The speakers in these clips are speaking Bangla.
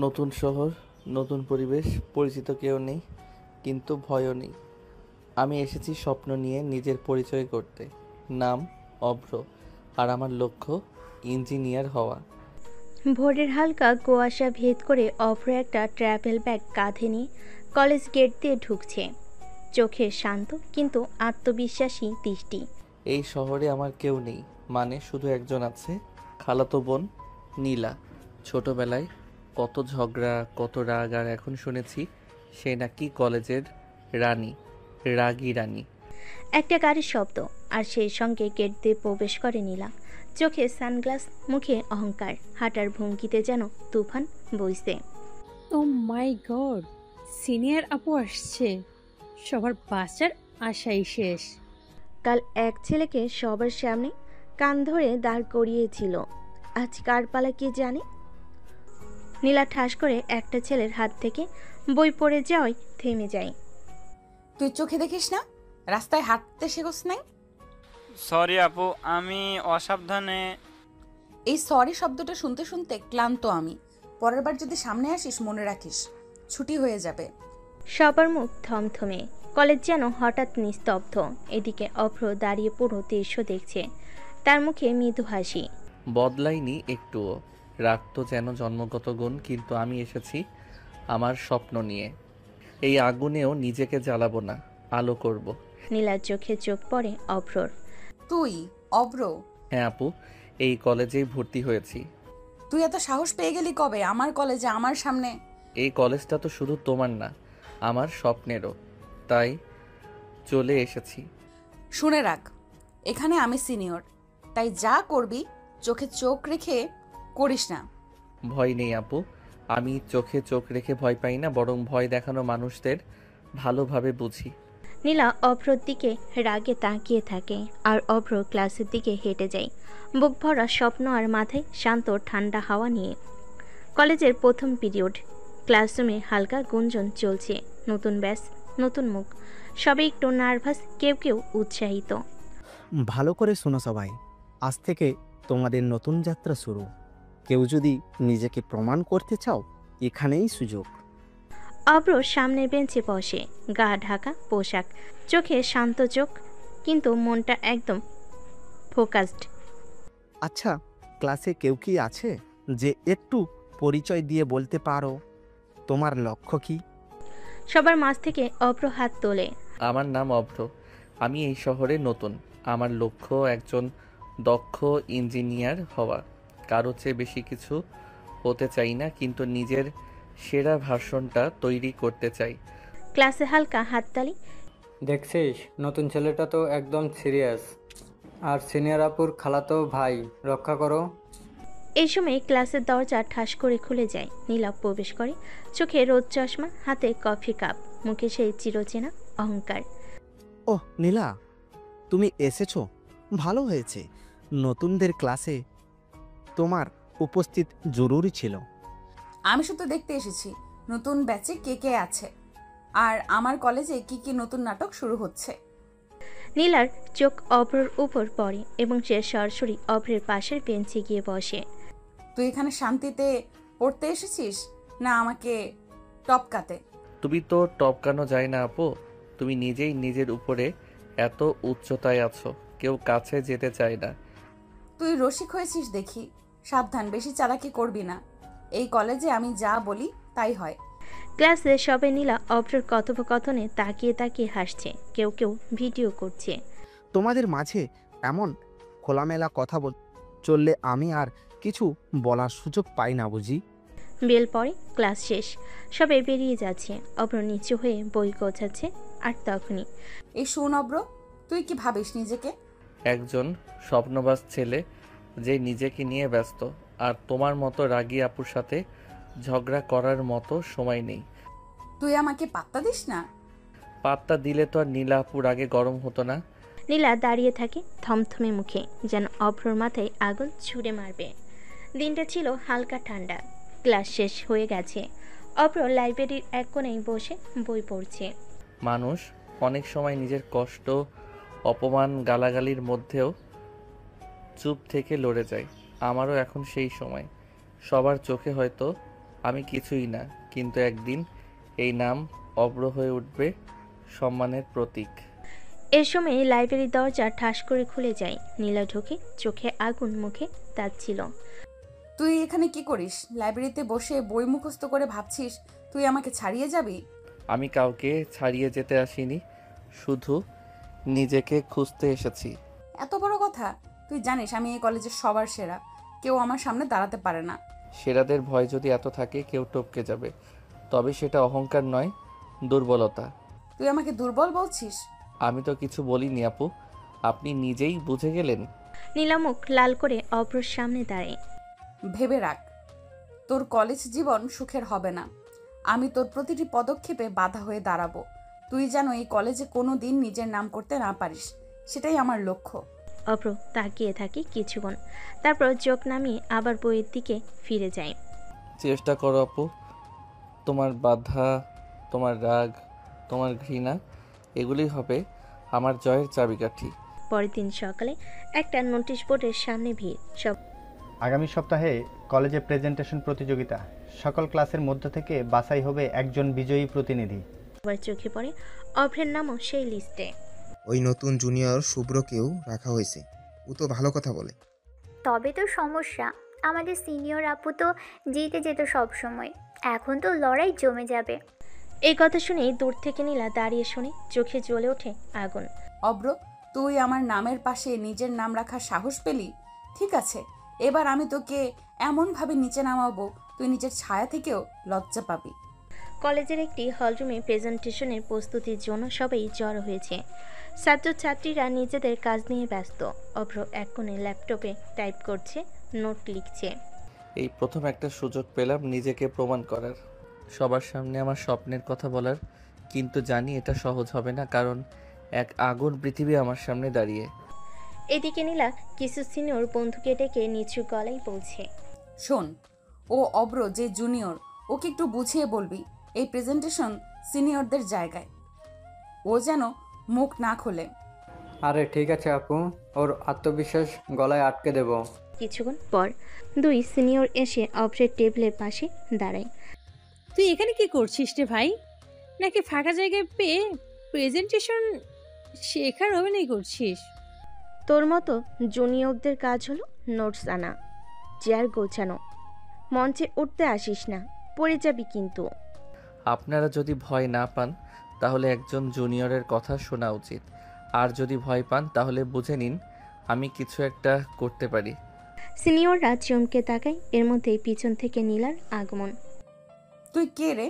নতুন শহর, নতুন পরিবেশ, পরিচিত কেউ নেই, কিন্তু ভয়ও নেই। আমি এসেছি স্বপ্ন নিয়ে নিজের পরিচয় করতে। নাম অভ্র, আর আমার লক্ষ্য ইঞ্জিনিয়ার হওয়া। ভোরের হালকা কুয়াশা ভেদ করে অভ্র একটা ট্রাভেল ব্যাগ কাঁধে নিয়ে কলেজ গেট দিয়ে ঢুকছে। চোখে শান্ত কিন্তু আত্মবিশ্বাসী দৃষ্টি। এই শহরে আমার কেউ নেই, মানে শুধু একজন আছে, খালাতো বোন নীলা। ছোটবেলায় কত ঝগড়া, কত রাগ, আর এখন শুনেছি সে নাকি কলেজের রানী, রাগী রানী। একটা গাড়ির শব্দ, আর সেই সঙ্গে গেট দিয়ে প্রবেশ করে নীলা। চোখে সানগ্লাস, মুখে অহংকার, হাঁটার ভঙ্গিতে যেন তুফান বইছে। ও মাই গড, সিনিয়র আপু আসছে। সবার বাঁচার আশাই শেষ। কাল এক ছেলেকে সবার সামনে কান ধরে দাঁড় করিয়েছিল, আজ কার পালা কে জানে। নীলা ঠাস করে একটা ছেলের হাত থেকে বই পড়ে যাওয়ায় থেমে যায়। তুই চোখে দেখিস না? রাস্তায় হাঁটতে শেখোস নাই? সরি আপু, আমি অসাবধানে। এই সরি শব্দটা শুনতে শুনতে ক্লান্ত আমি। পরের বার যদি সামনে আসিস মনে রাখিস, ছুটি হয়ে যাবে। সবার মুখ থমথমে, কলেজ যেন হঠাৎ নিস্তব্ধ। এদিকে অভ্র দাঁড়িয়ে পুরো দৃশ্য দেখছে, তার মুখে মৃদু হাসি। বদলাইনি একটুও, রাগ তো যেন জন্মগত গুণ, কিন্তু আমি এসেছি আমার স্বপ্ন নিয়ে। এই আগুনেও নিজেকে জ্বালাবো না, আলো করব। নীলার চোখে চোখ পড়ে অভ্রর। তুই অব্র? হ্যাঁ আপু, এই কলেজেই ভর্তি হয়েছি। তুই এত সাহস পেয়ে গেলি কবে আমার কলেজে, আমার সামনে? এই কলেজটা তো শুধু তোমার না, আমার স্বপ্নেরও, তাই চলে এসেছি। শুনে রাখ, এখানে আমি সিনিয়র, তাই যা করবি চোখে চোখ রেখে করিস না। ভয় নেই আপু, আমি চোখে চোখ রেখে ভয় পাই না, বরং ভয় দেখানো মানুষদের ভালোভাবে বুঝি। নীলা অভ্রর দিকে রাগে তাকিয়ে থাকে, আর অভ্র ক্লাসের দিকে হেঁটে যায়, বুক ভরা স্বপ্ন আর মাথায় শান্ত ঠান্ডা হাওয়া নিয়ে। কলেজের প্রথম পিরিয়ড, ক্লাসরুমে হালকা গুঞ্জন চলছে। নতুন ব্যাচ, নতুন মুখ, সবাই একটু নার্ভাস, কেউ কেউ উৎসাহিত। ভালো করে শোনো সবাই, আজ থেকে তোমাদের নতুন যাত্রা শুরু। কেউ যদি নিজেকে প্রমাণ করতে চাও, এখানেই সুযোগ। অভ্র সামনের বেঞ্চে বসে, গা ঢাকা পোশাক, চোখে শান্ত চোখ, কিন্তু মনটা একদম ফোকাসড। আচ্ছা, ক্লাসে কেউ কি আছে যে একটু পরিচয় দিয়ে বলতে পারো তোমার লক্ষ্য কি? সবার মাঝ থেকে অভ্র হাত তোলে। আমার নাম অভ্র, আমি এই শহরে নতুন। আমার লক্ষ্য একজন দক্ষ ইঞ্জিনিয়ার হওয়া। কারো চেয়ে বেশি কিছু হতে চাই না, কিন্তু নিজের সেরা ভার্সনটা তৈরি করতে চাই। ক্লাসে হালকা হাততালি। দেখছিস, নতুন ছেলেটা তো একদম সিরিয়াস। আর সিনিয়র আপুর খালাতো ভাই, রক্ষা করো। এই সময় ক্লাসের দরজা ঠাস করে খুলে যায়। নীলা প্রবেশ করে, চোখে রোদ চশমা, হাতে কফি কাপ, মুখে সেই চিরচেনা অহংকার। ওহ নীলা, তুমি এসেছো, ভালো হয়েছে। নতুনদের ক্লাসে তোমার উপস্থিত জরুরি ছিল। আমি শুধু দেখতে এসেছি নতুন ব্যাচে কে কে আছে, আর আমার কলেজে কি কি নতুন নাটক শুরু হচ্ছে। নীলার চোখ অভ্রর উপর পড়ে এবং সে সরাসরি অভ্রের পাশের বেঞ্চে গিয়ে বসে। তুই এখানে শান্তিতে পড়তে এসেছিস, না আমাকে টপকাতে? তুমি তো টপকানো যায় না আপু, তুমি নিজেই নিজের উপরে এত উচ্চতায় আছো, কেউ কাছে যেতে চায় না। তুই রসিক হয়েছিস দেখি, সাবধান, বেশি চালাকি করবি না। এই কলেজে আমি যা বলি তাই হয়। ক্লাসে সবাই নীলা অভ্রের কথোপকথনে তাকিয়ে তাকিয়ে হাসছে, কেউ কেউ ভিডিও করছে। তোমাদের মাঝে এমন খোলামেলা কথা চললে আমি আর কিছু বলার সুযোগ পাই না বুঝি। বেল পরে, ক্লাস শেষ, সবাই বেরিয়ে যাচ্ছে। অভ্র নিচু হয়ে বই গোছাচ্ছে, আর তখনই এই শোন অব্র, তুই কি ভাবিস নিজেকে? একজন স্বপ্নবাজ ছেলে যে নিজেকে নিয়ে ব্যস্ত, আর তোমার মতো রাগী আপুর সাথে ঝগড়া করার মতো সময় নেই। তুই আমাকে পাত্তা দিস না। পাত্তা দিলে তো আর নীলা আপুর আগে গরম হতো না। নীলা দাঁড়িয়ে থাকে থমথমে মুখে, যেন অভ্রর মাথায় আগুন ছুঁড়ে মারবে। দিনটা ছিল হালকা ঠান্ডা, ক্লাস শেষ হয়ে গেছে। অভ্র লাইব্রেরির এক কোণেই বসে বই পড়ছে। মানুষ অনেক সময় নিজের কষ্ট, অপমান, গালাগালির মধ্যেও চুপ থেকে লড়ে যায়। আমারও এখন সেই সময়। সবার চোখে হয়তো আমি কিছুই না, কিন্তু একদিন এই নাম অব্র হয়ে উঠবে সম্মানের প্রতীক। এ সময় লাইব্রেরির দরজা ঠাস করে খুলে যায়। নীলা ঢোকে, চোখে আগুন, মুখে তাচ্ছিল। তুই এখানে কি করিস? লাইব্রেরিতে বসে বই মুখস্থ করে ভাবছিস তুই আমাকে ছাড়িয়ে যাবি? আমি কাউকে ছাড়িয়ে যেতে আসিনি, শুধু নিজেকে খুঁজতে এসেছি। এত বড় কথা? তুই জানিস আমি এই কলেজের সবার সেরা, কেউ আমার সামনে দাঁড়াতে পারে না। সেরাদের ভয় যদি এত থাকে কেউ টপকে যাবে, তবে সেটা অহংকার নয়, দুর্বলতা। তুই আমাকে দুর্বল বলছিস? আমি তো কিছু বলিনি আপু, আপনি নিজেই বুঝে গেলেন। নীলা মুখ লাল করে অভ্রর সামনে দাঁড়ায়। ভেবে রাখ, তোর কলেজ জীবন সুখের হবে না। আমি তোর প্রতিটি পদক্ষেপে বাধা হয়ে দাঁড়াবো। তুই যেন এই কলেজে কোনো দিন নিজের নাম করতে না পারিস, সেটাই আমার লক্ষ্য। অভ্র তাকিয়ে থাকে কিছুক্ষণ, তারপর চোখ নামিয়ে আবার বইয়ের দিকে ফিরে যায়। চেষ্টা করো আপু, তোমার বাধা, তোমার রাগ, তোমার ঘৃণা, এগুলি হবে আমার জয়ের চাবিকাঠি। পরের দিন সকালে একটা নোটিশ বোর্ডের সামনে ভিড়। সব আগামী সপ্তাহে কলেজে প্রেজেন্টেশন প্রতিযোগিতা। সকল ক্লাসের মধ্য থেকে বাছাই হবে একজন বিজয়ী প্রতিনিধি। সবার চোখে পড়ে অভ্রের নামও সেই লিস্টে। ওই নতুন জুনিয়র শুভ্রকেও রাখা হয়েছে, ও তো ভালো কথা বলে। তবে তো সমস্যা, আমাদের সিনিয়র আপু তো জিতে যেত সব সময়, এখন তো লড়াই জমে যাবে। এই কথা শুনেই দূর থেকে নীলা দাঁড়িয়ে শুনে চোখে জ্বলে ওঠে আগুন। অব্র, তুই আমার নামের পাশে নিজের নাম রাখার সাহস পেলি? ঠিক আছে, এবার আমি তোকে এমনভাবে নিচে নামাবো তুই নিজের ছায়া থেকেও লজ্জা পাবি। কলেজের একটি হলরুমে প্রেজেন্টেশনের প্রস্তুতির জন্য সবাই জড়ো হয়েছে। ছাত্রছাত্রীরা নিজেদের কাজ নিয়ে ব্যস্ত। অভ্র এক কোণে ল্যাপটপে টাইপ করছে, নোট লিখছে। এই প্রথম একটা সুযোগ পেলাম নিজেকে প্রমাণ করার, সবার সামনে আমার স্বপ্নের কথা বলার, কিন্তু জানি এটা সহজ হবে না, কারণ এক আগুন পৃথিবী আমার সামনে দাঁড়িয়ে। এদিকে নীলা কিছু সিনিয়র বন্ধুকে ডেকে নিচু গলায় বলছে, শোন, ও অব্র যে জুনিয়র, ওকে একটু বুঝিয়ে বলবি এই প্রেজেন্টেশন সিনিয়রদের জায়গায়, ও যেন মুখ না খোলে। আরে ঠিক আছে আপু, ওর আত্মবিশ্বাস গলায় আটকে দেব। কিছুক্ষণ পর দুই সিনিয়র এসে অভ্রের টেবিলের পাশে দাঁড়ায়। তুই এখানে কি করছিস রে ভাই? নাকি ফাঁকা জায়গায় পেয়ে প্রেজেন্টেশন শেখার অভিনয় করছিস? তোর মতো জুনিয়রদের কাজ হলো নোটস আনা, চেয়ার গোছানো, মঞ্চে উঠতে আসিস না, পড়ে যাবি কিন্তু। আপনারা যদি ভয় না পান তাহলে একজন জুনিয়রের কথা শোনা উচিত, আর যদি ভয় পান তাহলে বুঝে নিন আমি কিছু একটা করতে পারি। সিনিয়ররা চমকে তাকায়। এর মধ্যেই পিছন থেকে নীলার আগমন। তুই কে রে?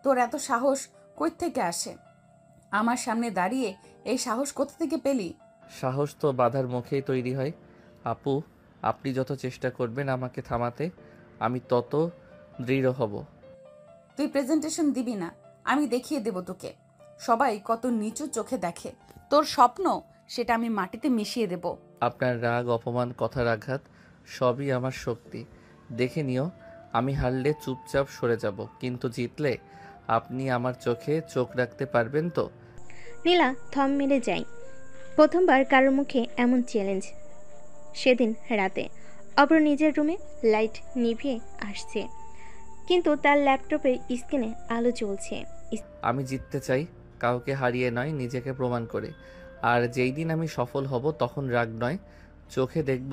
তোর এত সাহস কই থেকে আসে? আমার সামনে দাঁড়িয়ে এই সাহস কোথা থেকে পেলি? সাহস তো বাধার মুখেই তৈরি হয় আপু, আপনি যত চেষ্টা করবেন আমাকে থামাতে আমি তত দৃঢ় হব। তুই প্রেজেন্টেশন দিবি না, আমি দেখিয়ে দেব তোকে। সবাই কত নিচু চোখে দেখে, তোর স্বপ্ন সেটা আমি মাটিতে মিশিয়ে দেব। আপনার রাগ, অপমান, কথার আঘাত সবই আমার শক্তি। দেখে নিও, আমি হারলে চুপচাপ সরে যাব, কিন্তু জিতলে আপনি আমার চোখে চোখ রাখতে পারবেন তো? নীলা থম মেরে যায়। প্রথমবার কারোর মুখে এমন চ্যালেঞ্জ। সেদিন রাতে অপর নিজের রুমে লাইট নিভিয়ে আসছে, কিন্তু তার ল্যাপটপের স্ক্রিনে আলো জ্বলছে। আমি জিততে চাই, কাউকে হারিয়ে নয়, নিজেকে প্রমাণ করে। আর যেই দিন আমি সফল হব তখন রাগ নয়, চোখে দেখব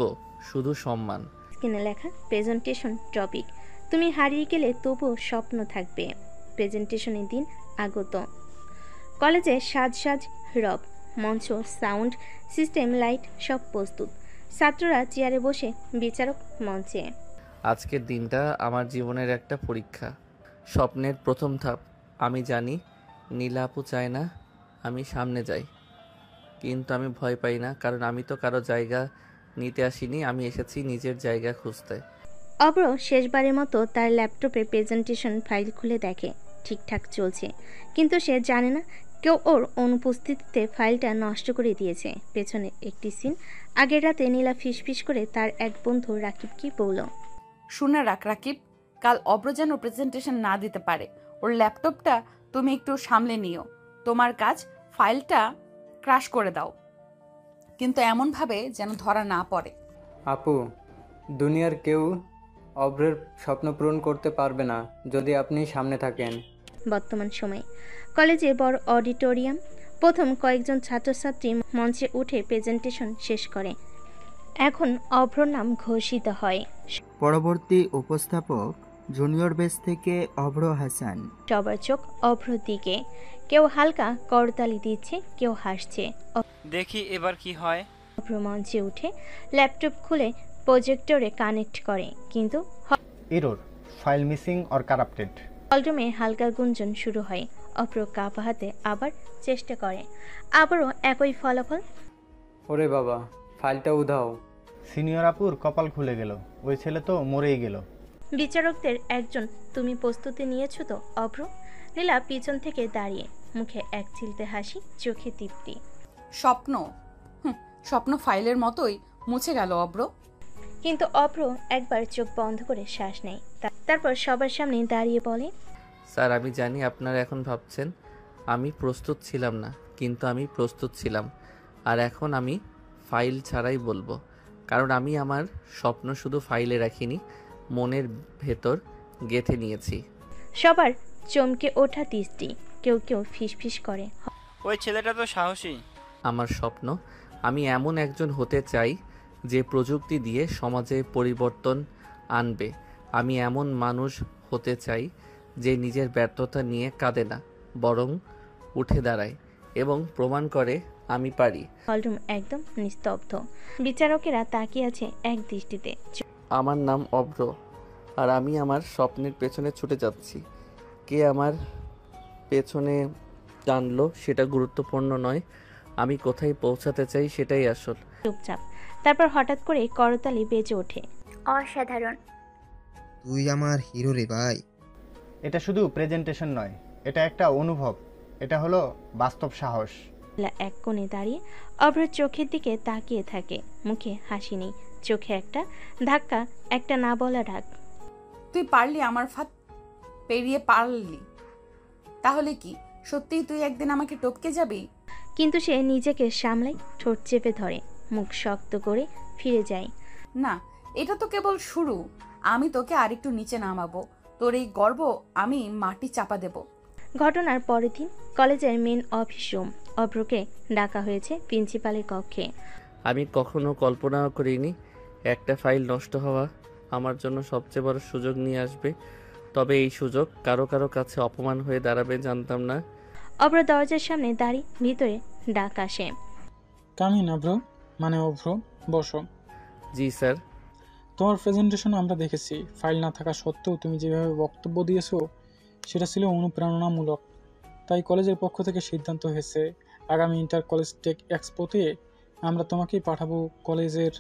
শুধু সম্মান। স্ক্রিনে লেখা প্রেজেন্টেশন টপিক, তুমি হারিয়ে গেলে তবুও স্বপ্ন থাকবে। প্রেজেন্টেশনের দিন আগত। কলেজে সাজ রব, মঞ্চ, সাউন্ড সিস্টেম, লাইট সব প্রস্তুত। ছাত্ররা চেয়ারে বসে, বিচারক মঞ্চে। আজকের দিনটা আমার জীবনের একটা পরীক্ষা, স্বপ্নের প্রথম ধাপ। আমি জানি নীলা আপু চায় না আমি সামনে যাই, কিন্তু আমি ভয় পাই না, কারণ আমি তো কারো জায়গা নিতে আসিনি, আমি এসেছি নিজের জায়গা খুঁজতে। অব্র শেষবারের মতো তার ল্যাপটপে প্রেজেন্টেশন ফাইল খুলে দেখে ঠিকঠাক চলছে, কিন্তু সে জানে না কেউ ওর অনুপস্থিতিতে ফাইলটা নষ্ট করে দিয়েছে। পেছনে একটি সিন। আগের রাতে নীলা ফিসফিস করে তার এক বন্ধু রাকিবকে বলল, শুনে রাখ রাকিব, কাল অব্র যেন প্রেজেন্টেশন না দিতে পারে। ওর ল্যাপটপটা তুমি একটু সামলে নিও। তোমার কাজ ফাইলটা ক্রাশ করে দাও, কিন্তু এমনভাবে যেন ধরা না পড়ে। আপু, দুনিয়ার কেউ অভ্রের স্বপ্ন পূরণ করতে পারবে না যদি আপনি সামনে থাকেন। বর্তমান সময়ে কলেজে বড় অডিটোরিয়াম। প্রথম কয়েকজন ছাত্রছাত্রী মঞ্চে উঠে প্রেজেন্টেশন শেষ করে। এখন অভ্র নাম ঘোষিত হয়। পরবর্তী উপস্থাপক জুনিয়র বেস থেকে অভ্র হাসান। সবার চোখ অভ্রর দিকে। কেউ হালকা করতালি দিচ্ছে, কেউ হাসছে। দেখি এবার কি হয়। অভ্র মঞ্চে উঠে ল্যাপটপ খুলে প্রজেক্টরে কানেক্ট করে, কিন্তু error, file missing or corrupted. হলরুমে হালকা গুঞ্জন শুরু হয়। অভ্র কাপা হাতে আবার চেষ্টা করে, আবারও একই ফলাফল। ওরে বাবা, ফাইলটা উধাও। সিনিয়র আপুর কপাল খুলে গেল, ওই ছেলে তো মরেই গেল। বিচারকদের একজন, তুমি প্রস্তুতি নিয়েছো তো অভ্র? নীলা পিছন থেকে দাঁড়িয়ে, মুখে এক চিলতে হাসি, চোখে তৃপ্তি। স্বপ্ন? স্বপ্ন ফাইলের মতোই মুছে গেল অব্র। কিন্তু অভ্র একবার চোখ বন্ধ করে শ্বাস নেয়, তারপর সবার সামনে দাঁড়িয়ে বলে, স্যার আমি জানি আপনারা এখন ভাবছেন আমি প্রস্তুত ছিলাম না, কিন্তু আমি প্রস্তুত ছিলাম। আর এখন আমি ফাইল ছাড়াই বলবো, কারণ আমি আমার স্বপ্ন শুধু ফাইলে রাখিনি, মনের ভেতর গেঁথে নিয়েছি। সবার চমকে ওঠা দৃষ্টি, কেউ কেউ ফিসফিস করে, ওই ছেলেটা তো সাহসী। আমার স্বপ্ন, আমি এমন একজন হতে চাই যে প্রযুক্তি দিয়ে সমাজে পরিবর্তন আনবে। আমি এমন মানুষ হতে চাই যে নিজের ব্যর্থতা নিয়ে কাঁদে না, বরং উঠে দাঁড়ায় এবং প্রমাণ করে আমি পারি। হলরুম একদম নিস্তব্ধ। বিচারকেরা তাকিয়ে আছে এক দৃষ্টিতে। আমার নাম অভ্র, আর আমি আমার স্বপ্নের পেছনে ছুটে যাচ্ছি। কে আমার পেছনে টানলো সেটা গুরুত্বপূর্ণ নয়, আমি কোথায় পৌঁছাতে চাই সেটাই আসল। চুপচাপ। তারপর হঠাৎ করে করতালি বেজে ওঠে। অসাধারণ। তুই আমার হিরো রে ভাই। এটা শুধু প্রেজেন্টেশন নয়, এটা একটা অনুভব, এটা হলো বাস্তব সাহস। এক কোণে দাঁড়িয়ে অভ্র চোখের দিকে তাকিয়ে থাকে, মুখে হাসি নেই, চোখে একটা ধাক্কা, একটা না বলা ডাক। তুই পারলি, আমার ফাঁদ পেরিয়ে পারলি। তাহলে কি সত্যিই তুই একদিন আমাকে টপকে যাবি? কিন্তু সে নিজেকে সামলাই, ঠোঁট চেপে ধরে, মুখ শক্ত করে ফিরে যায়। না, এটা তো কেবল শুরু। আমি তোকে আরেকটু নিচে নামাবো। তোর এই গর্ব আমি মাটি চাপা দেব। ঘটনার পরের দিন কলেজের মেন অফিস রুম। অভ্রকে ডাকা হয়েছে প্রিন্সিপালের কক্ষে। আমি কখনো কল্পনাও করিনি একটা ফাইল নষ্ট হওয়া আমার জন্য সবচেয়ে বড় সুযোগ নিয়ে আসবে। তবে এই সুযোগ কারো কারো কাছে অপমান হয়ে দাঁড়াবে জানতাম না। অভ্র দরজার সামনে দাঁড়িয়ে ভিতরে ডাক আসে। কামিন অভ্র, মানে অভ্র, বসো। জি স্যার। তোমার প্রেজেন্টেশন আমরা দেখেছি। ফাইল না থাকা সত্ত্বেও তুমি যেভাবে বক্তব্য দিয়েছো সেটা ছিল অনুপ্রেরণামূলক। তাই কলেজের পক্ষ থেকে সিদ্ধান্ত হয়েছে আগামী ইন্টার কলেজ টেক এক্সপোতে আমরা তোমাকেই পাঠাবো কলেজের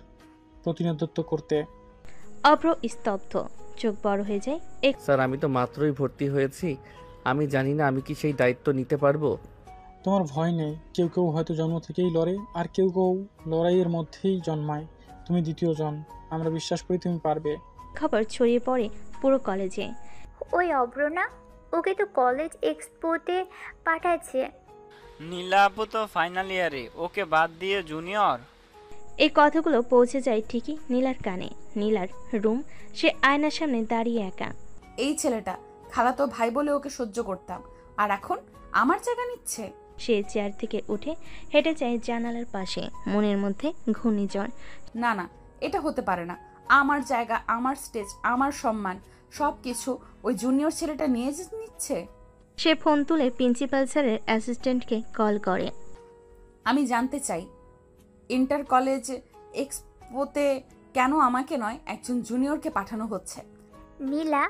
প্রতিনিধিত্ব করতে। অভ্র স্তব্ধ, চোখ বড় হয়ে যায়। স্যার আমি তো মাত্রই ভর্তি হয়েছি, আমি জানি না আমি কি সেই দায়িত্ব নিতে পারবো। তোমার ভয় নেই, কেউ কেউ হয়তো জন্ম থেকেই লড়ে, আর কেউ কেউ লড়াইয়ের মধ্যেই জন্মায়। তুমি দ্বিতীয় জন, আমরা বিশ্বাস করি তুমি পারবে। খবর ছড়িয়ে পড়ে পুরো কলেজে। ওই অভ্র না, ওকে তো কলেজ এক্সপোতে পাঠাচ্ছে। নীলা আপু তো ফাইনাল ইয়ারে, ওকে বাদ দিয়ে জুনিয়র। এই কথাগুলো পৌঁছে যায় ঠিকই নীলার কানে। নীলার রুম, সে আয়নার সামনে দাঁড়িয়ে একা। এই ছেলেটা খালাতো ভাই বলে ওকে সহ্য করতাম, আর এখন আমার জায়গা নিচ্ছে। সে চেয়ার থেকে উঠে হেঁটে যায় জানালার পাশে, মনের মধ্যে ঘূর্ণিঝড়। না না, এটা হতে পারে না। আমার জায়গা, আমার স্টেজ, আমার সম্মান, সব কিছু ওই জুনিয়র ছেলেটা নিয়ে নিচ্ছে। সে ফোন তুলে প্রিন্সিপাল স্যারের অ্যাসিস্ট্যান্টকে কল করে। আমি জানতে চাই ইন্টার কলেজ এক্সপোতে কেন আমাকে নয় একজন জুনিয়রকে পাঠানো হচ্ছে। নীলা,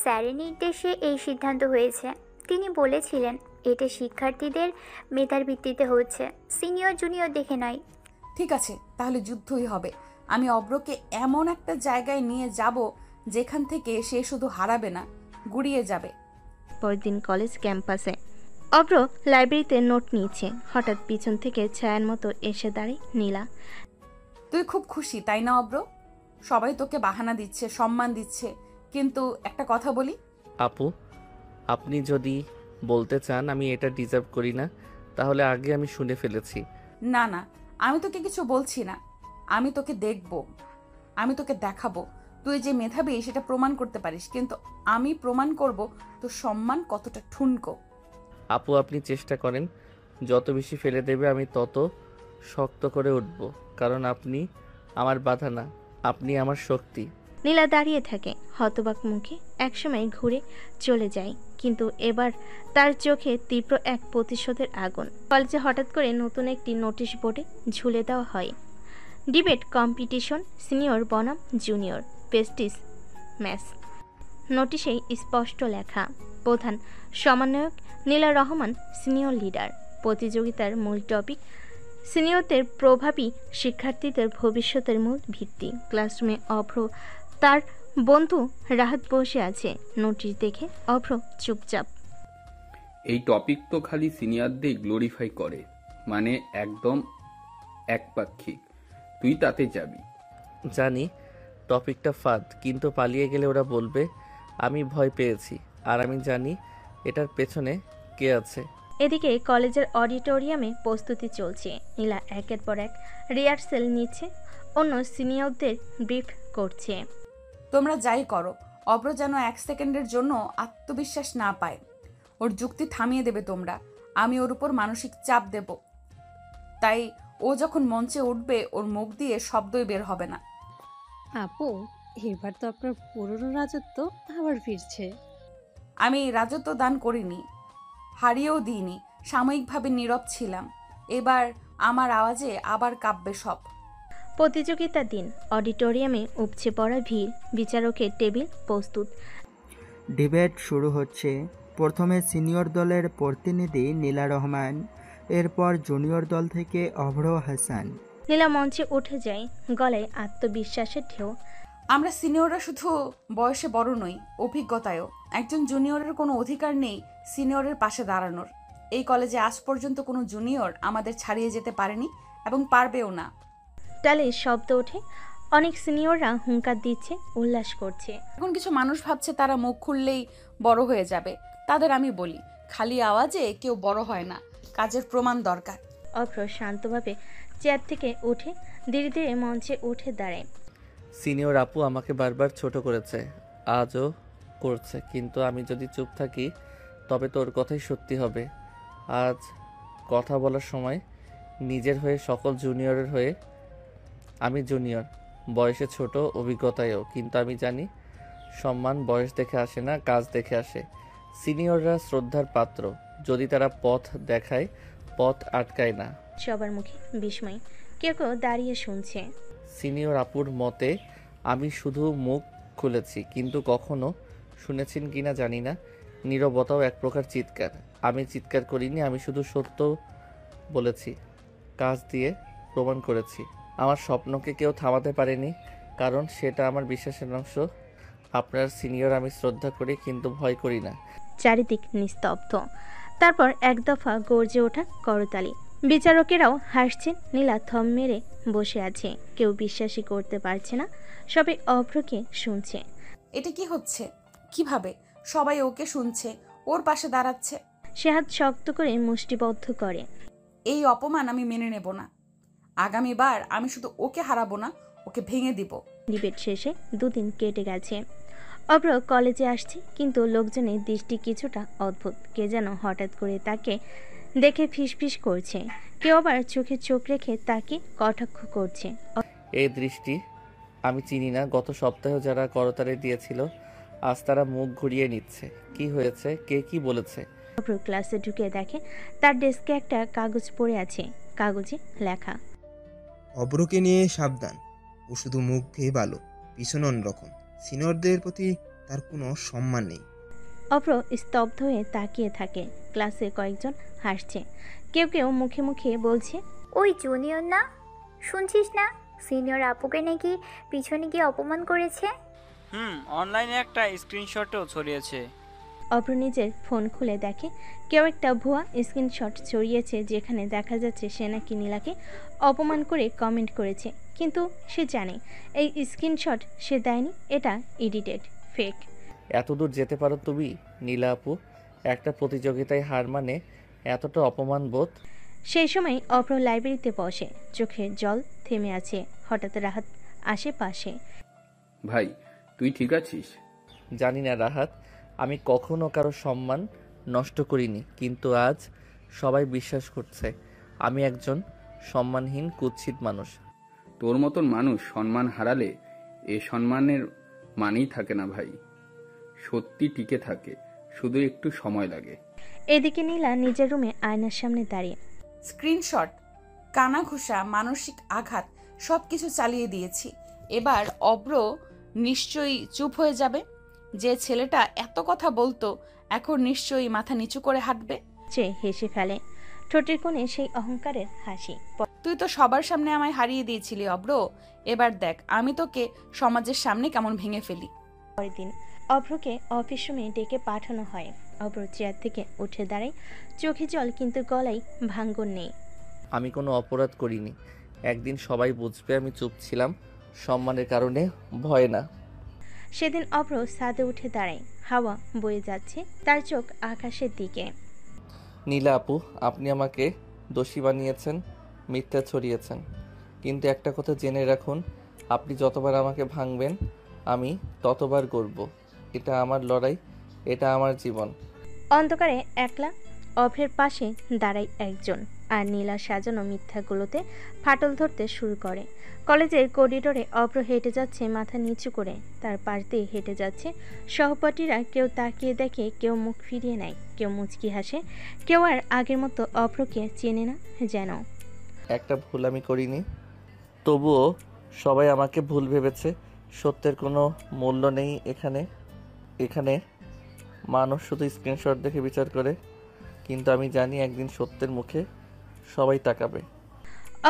স্যারের নির্দেশে এই সিদ্ধান্ত হয়েছে। তিনি বলেছিলেন এটা শিক্ষার্থীদের মেধার ভিত্তিতে হচ্ছে, সিনিয়র জুনিয়র দেখে নয়। ঠিক আছে, তাহলে যুদ্ধই হবে। আমি অভ্রকে এমন একটা জায়গায় নিয়ে যাব যেখান থেকে সে শুধু হারাবে না, গুড়িয়ে যাবে। পরদিন কলেজ ক্যাম্পাসে অভ্র লাইব্রেরিতে নোট নিয়েছে। হঠাৎ পিছন থেকে ছায়ার মতো এসে দাঁড়ায় নীলা। তুই খুব খুশি তাই না অভ্র? সবাই তোকে বাহানা দিচ্ছে, সম্মান দিচ্ছে, কিন্তু একটা কথা বলি আপু, আপনি যদি বলতে চান আমি এটা ডিজার্ভ করি না, তাহলে আগে আমি শুনে ফেলেছি। না না, আমি তোকে কিছু বলছি না। আমি তোকে দেখব, আমি তোকে দেখাবো তুই যে মেধাবী সেটা প্রমাণ করতে পারিস, কিন্তু আমি প্রমাণ করব তোর সম্মান কতটা ঠুনকো। আপু আপনি চেষ্টা করেন, যত বেশি ফেলে দেবে আমি তত শক্ত করে উঠব, কারণ আপনি আমার বাধা না, আপনি আমার শক্তি। নীলা দাঁড়িয়ে থাকে হতবাক মুখে, একসময় ঘুরে চলে যায়, কিন্তু এবার তার চোখে তীব্র এক প্রতিশোধের আগুন। কলেজে হঠাৎ করে নতুন একটি নোটিশ বোর্ডে ঝুলে দেওয়া হয়, ডিবেট কম্পিটিশন সিনিয়র বনাম জুনিয়র পেস্টিস ম্যাচ। নোটিশেই স্পষ্ট লেখা, প্রধান সমন্বয়ক নীলা রহমান সিনিয়র লিডার। প্রতিযোগিতার মূল টপিক সিনিয়রদের প্রভাবী শিক্ষার্থীদের ভবিষ্যতের মূল ভিত্তি। ক্লাসরুমে অভ্র তার বন্ধু রাহাত বসে আছে। নোটিশ দেখে অভ্র চুপচাপ। এই টপিক তো খালি সিনিয়রদের গ্লোরিফাই করে, মানে একদম একপাক্ষিক। তুই তাতে যাবি? জানি টপিকটা ফাদ, কিন্তু পালিয়ে গেলে ওরা বলবে আমি ভয় পেয়েছি, আর আমি জানি এটার পেছনে কে আছে। এদিকে কলেজের অডিটোরিয়ামে প্রস্তুতি চলছে। নীলা একের পর এক রিহার্সেল নিচ্ছে, অন্য সিনিয়রদের ব্রিফ করছে। তোমরা যাই করো, অভ্র যেন 1 সেকেন্ডের জন্য আত্মবিশ্বাস না পায়। ওর যুক্তি থামিয়ে দেবে তোমরা, আমি ওর উপর মানসিক চাপ দেব। তাই ও যখন মঞ্চে উঠবে ওর মুখ দিয়ে শব্দই বের হবে না। আপু, এবার তো আপনার পুরনো রাজত্ব আবার ফিরছে। আমি রাজত্ব দান করিনি, হারিয়েও দিইনি, সাময়িকভাবে নীরব ছিলাম। এবার আমার আওয়াজে আবার কাঁপবে সব। প্রতিযোগিতার দিন অডিটোরিয়ামে উপচে পড়া ভিড়, বিচারকের টেবিল প্রস্তুত। ডিবেট শুরু হচ্ছে। প্রথমে সিনিয়র দলের প্রতিনিধি নীলা রহমান, এরপর জুনিয়র দল থেকে অভ্র হাসান। নীলা মঞ্চে উঠে যায়, গলায় আত্মবিশ্বাসের ঢেউ। আমরা সিনিয়ররা শুধু বয়সে বড় নই, অভিজ্ঞতায়ও। একজন জুনিয়রের কোনো অধিকার নেই সিনিয়রের পাশে দাঁড়ানোর। এই কলেজে আজ পর্যন্ত কোনো জুনিয়র আমাদের ছাড়িয়ে যেতে পারেনি এবং পারবেও না। তালে শব্দ ওঠে, অনেক সিনিয়ররা হুঙ্কার দিচ্ছে, উল্লাস করছে। এখন কিছু মানুষ ভাবছে তারা মুখ খুললেই বড় হয়ে যাবে। তাদের আমি বলি, খালি আওয়াজে কেউ বড় হয় না, কাজের প্রমাণ দরকার। অভ্র শান্তভাবে চেয়ার থেকে উঠে ধীরে ধীরে মঞ্চে উঠে দাঁড়ায়। সিনিয়র আপু আমাকে বারবার ছোট করেছে, আজও করছে, কিন্তু আমি যদি চুপ থাকি তবে তোর কথাই সত্যি হবে। আজ কথা বলার সময় নিজের হয়ে সকল জুনিয়রের হয়ে। আমি জুনিয়র, বয়সে ছোট, অভিজ্ঞতায়ও, কিন্তু আমি জানি সম্মান বয়স দেখে আসে না, কাজ দেখে আসে। সিনিয়ররা শ্রদ্ধার পাত্র, যদি তারা পথ দেখায়, পথ আটকায় না। সবার মুখে বিস্ময়, কেউ কেউ দাঁড়িয়ে শুনছে। সিনিয়র আপুর মতে আমি শুধু মুখ খুলেছি, কিন্তু কখনো শুনেছেন কিনা জানি না, নীরবতাও এক প্রকার চিৎকার। আমি চিৎকার করিনি, আমি শুধু সত্য বলেছি, কাজ দিয়ে প্রমাণ করেছি। আমার স্বপ্নকে কেউ থামাতে পারেনি, কারণ সেটা আমার বিশ্বাসের অংশ। আপনার সিনিয়র আমি শ্রদ্ধা করি, কিন্তু ভয় করি না। চারিদিক নিস্তব্ধ। তারপর এক দফা গর্জে ওঠা করতালি। বিচারকেরাও হাসছেন। নীলা থম মেরে বসে আছে, কেউ বিশ্বাসই করতে পারছে না, সবাই অভ্রকে শুনছে। এটা কি হচ্ছে? কিভাবে সবাই ওকে শুনছে, ওর পাশে দাঁড়াচ্ছে? সে হাত শক্ত করে মুষ্টিবদ্ধ করে। এই অপমান আমি মেনে নেব না। আগামীবার আমি শুধু ওকে হারাবো না, ওকে ভেঙে দিব। ডিবেট শেষে 2 দিন কেটে গেছে। অভ্র কলেজে আসছে, কিন্তু লোকজনের দৃষ্টি কিছুটা অদ্ভুত। কে যেন হঠাৎ করে তাকে দেখে ফিসফিস করছে, কেউ আবার চোখে চোখ রেখে তাকে কটাক্ষ করছে। এই দৃষ্টি আমি চিনি না। গত সপ্তাহে যারা করতালি দিয়েছিল আজ তারা মুখ ঘুরিয়ে নিচ্ছে। কি হয়েছে? কে কি বলেছে? অভ্র ক্লাসে ঢুকে দেখে তার ডেস্কে একটা কাগজ পড়ে আছে, কাগজে লেখা, অব্রকে নিয়ে সাবধান, ও শুধু মুখে ভালো, পিছনে অন্যরকম। সিনিয়রদের প্রতি তার কোনো সম্মান নেই। অভ্র স্তব্ধ হয়ে তাকিয়ে থাকে। ক্লাসে কয়েকজন হাসছে, কেউ কেউ মুখে মুখে বলছে, ওই জুনিয়র না, শুনছিস না সিনিয়র আপুকে নাকি পিছনে গিয়ে অপমান করেছে। অনলাইনে একটা স্ক্রিনশটও ছড়িয়েছে। অভ্র নিজের ফোন খুলে দেখে কেউ একটা ভুয়া স্ক্রিনশট ছড়িয়েছে, যেখানে দেখা যাচ্ছে সে নাকি নীলাকে অপমান করে কমেন্ট করেছে, কিন্তু সে জানে এই স্ক্রিনশট সে দেয়নি, এটা এডিটেড, ফেক। এতদূর যেতে পারো তুমি নীলা আপু? একটা প্রতিযোগিতায় হার মানে এতটা অপমান বোধ? সেই সময় অভ্র লাইব্রেরিতে বসে, চোখে জল থেমে আছে। হঠাৎ রাহাত আসে পাশে। ভাই, তুই ঠিক আছিস? জানি না রাহাত, আমি কখনো কারো সম্মান নষ্ট করিনি, কিন্তু আজ সবাই বিশ্বাস করছে আমি একজন সম্মানহীন কুৎসিত মানুষ। তোর মতন মানুষ সম্মান হারালে এ সম্মানের মানেই থাকে না ভাই। সত্যি টিকে থাকে, শুধু একটু সময় লাগে। এদিকে নীলা নিজের রুমে আয়নার সামনে দাঁড়িয়ে স্ক্রিনশট, কানাঘুষা, মানসিক আঘাত সবকিছু চালিয়ে দিয়েছি। এবার অব্র নিশ্চয়ই চুপ হয়ে যাবে। যে ছেলেটা এত কথা বলতো এখন নিশ্চয়ই মাথা নিচু করে হাঁটবে। হেসে ফেলে, ঠোঁটের কোণে সেই অহংকারের হাসি। তুই তো সবার সামনে আমায় হারিয়ে দিয়েছিলি অব্র, এবার দেখ আমি তোকে সমাজের সামনে কেমন ভেঙে ফেলি। পরের দিন অভ্রকে অফিস রুমে ডেকে পাঠানো হয়। অভ্র চেয়ার থেকে উঠে দাঁড়ায়, চোখে জল কিন্তু গলায় ভাঙ্গন নেই। আমি কোনো অপরাধ করিনি, একদিন সবাই বুঝবে আমি চুপ ছিলাম সম্মানের কারণে, ভয় না। সেদিন অভ্র ছাদে উঠে দাঁড়ায়, হাওয়া বয়ে যাচ্ছে, তার চোখ আকাশের দিকে। নীলা আপু, আপনি আমাকে দোষী বানিয়েছেন, মিথ্যা ছড়িয়েছেন, কিন্তু একটা কথা জেনে রাখুন, আপনি যতবার আমাকে ভাঙবেন আমি ততবার গর্ব। এটা আমার লড়াই, এটা আমার জীবন। অন্ধকারে একলা অভ্রের পাশে দাঁড়ায় একজন, আর নীলা সাজানো মিথ্যাগুলোতে ফাটল ধরতে শুরু করে। কলেজের করিডোরে অভ্র হেঁটে যাচ্ছে মাথা নিচু করে, তার পাশ দিয়ে হেঁটে যাচ্ছে সহপাঠীরা। কেউ তাকিয়ে দেখে, কেউ মুখ ফিরিয়ে নেয়, কেউ মুচকি হাসে, কেউ আর আগের মতো অভ্রকে চেনে না যেন। একটা ভুল আমি করিনি, তবুও সবাই আমাকে ভুল ভেবেছে। সত্যের কোনো মূল্য নেই এখানে মানুষ শুধু স্ক্রিনশট দেখে বিচার করে, কিন্তু আমি জানি একদিন সত্যের মুখে সবাই তাকাবে।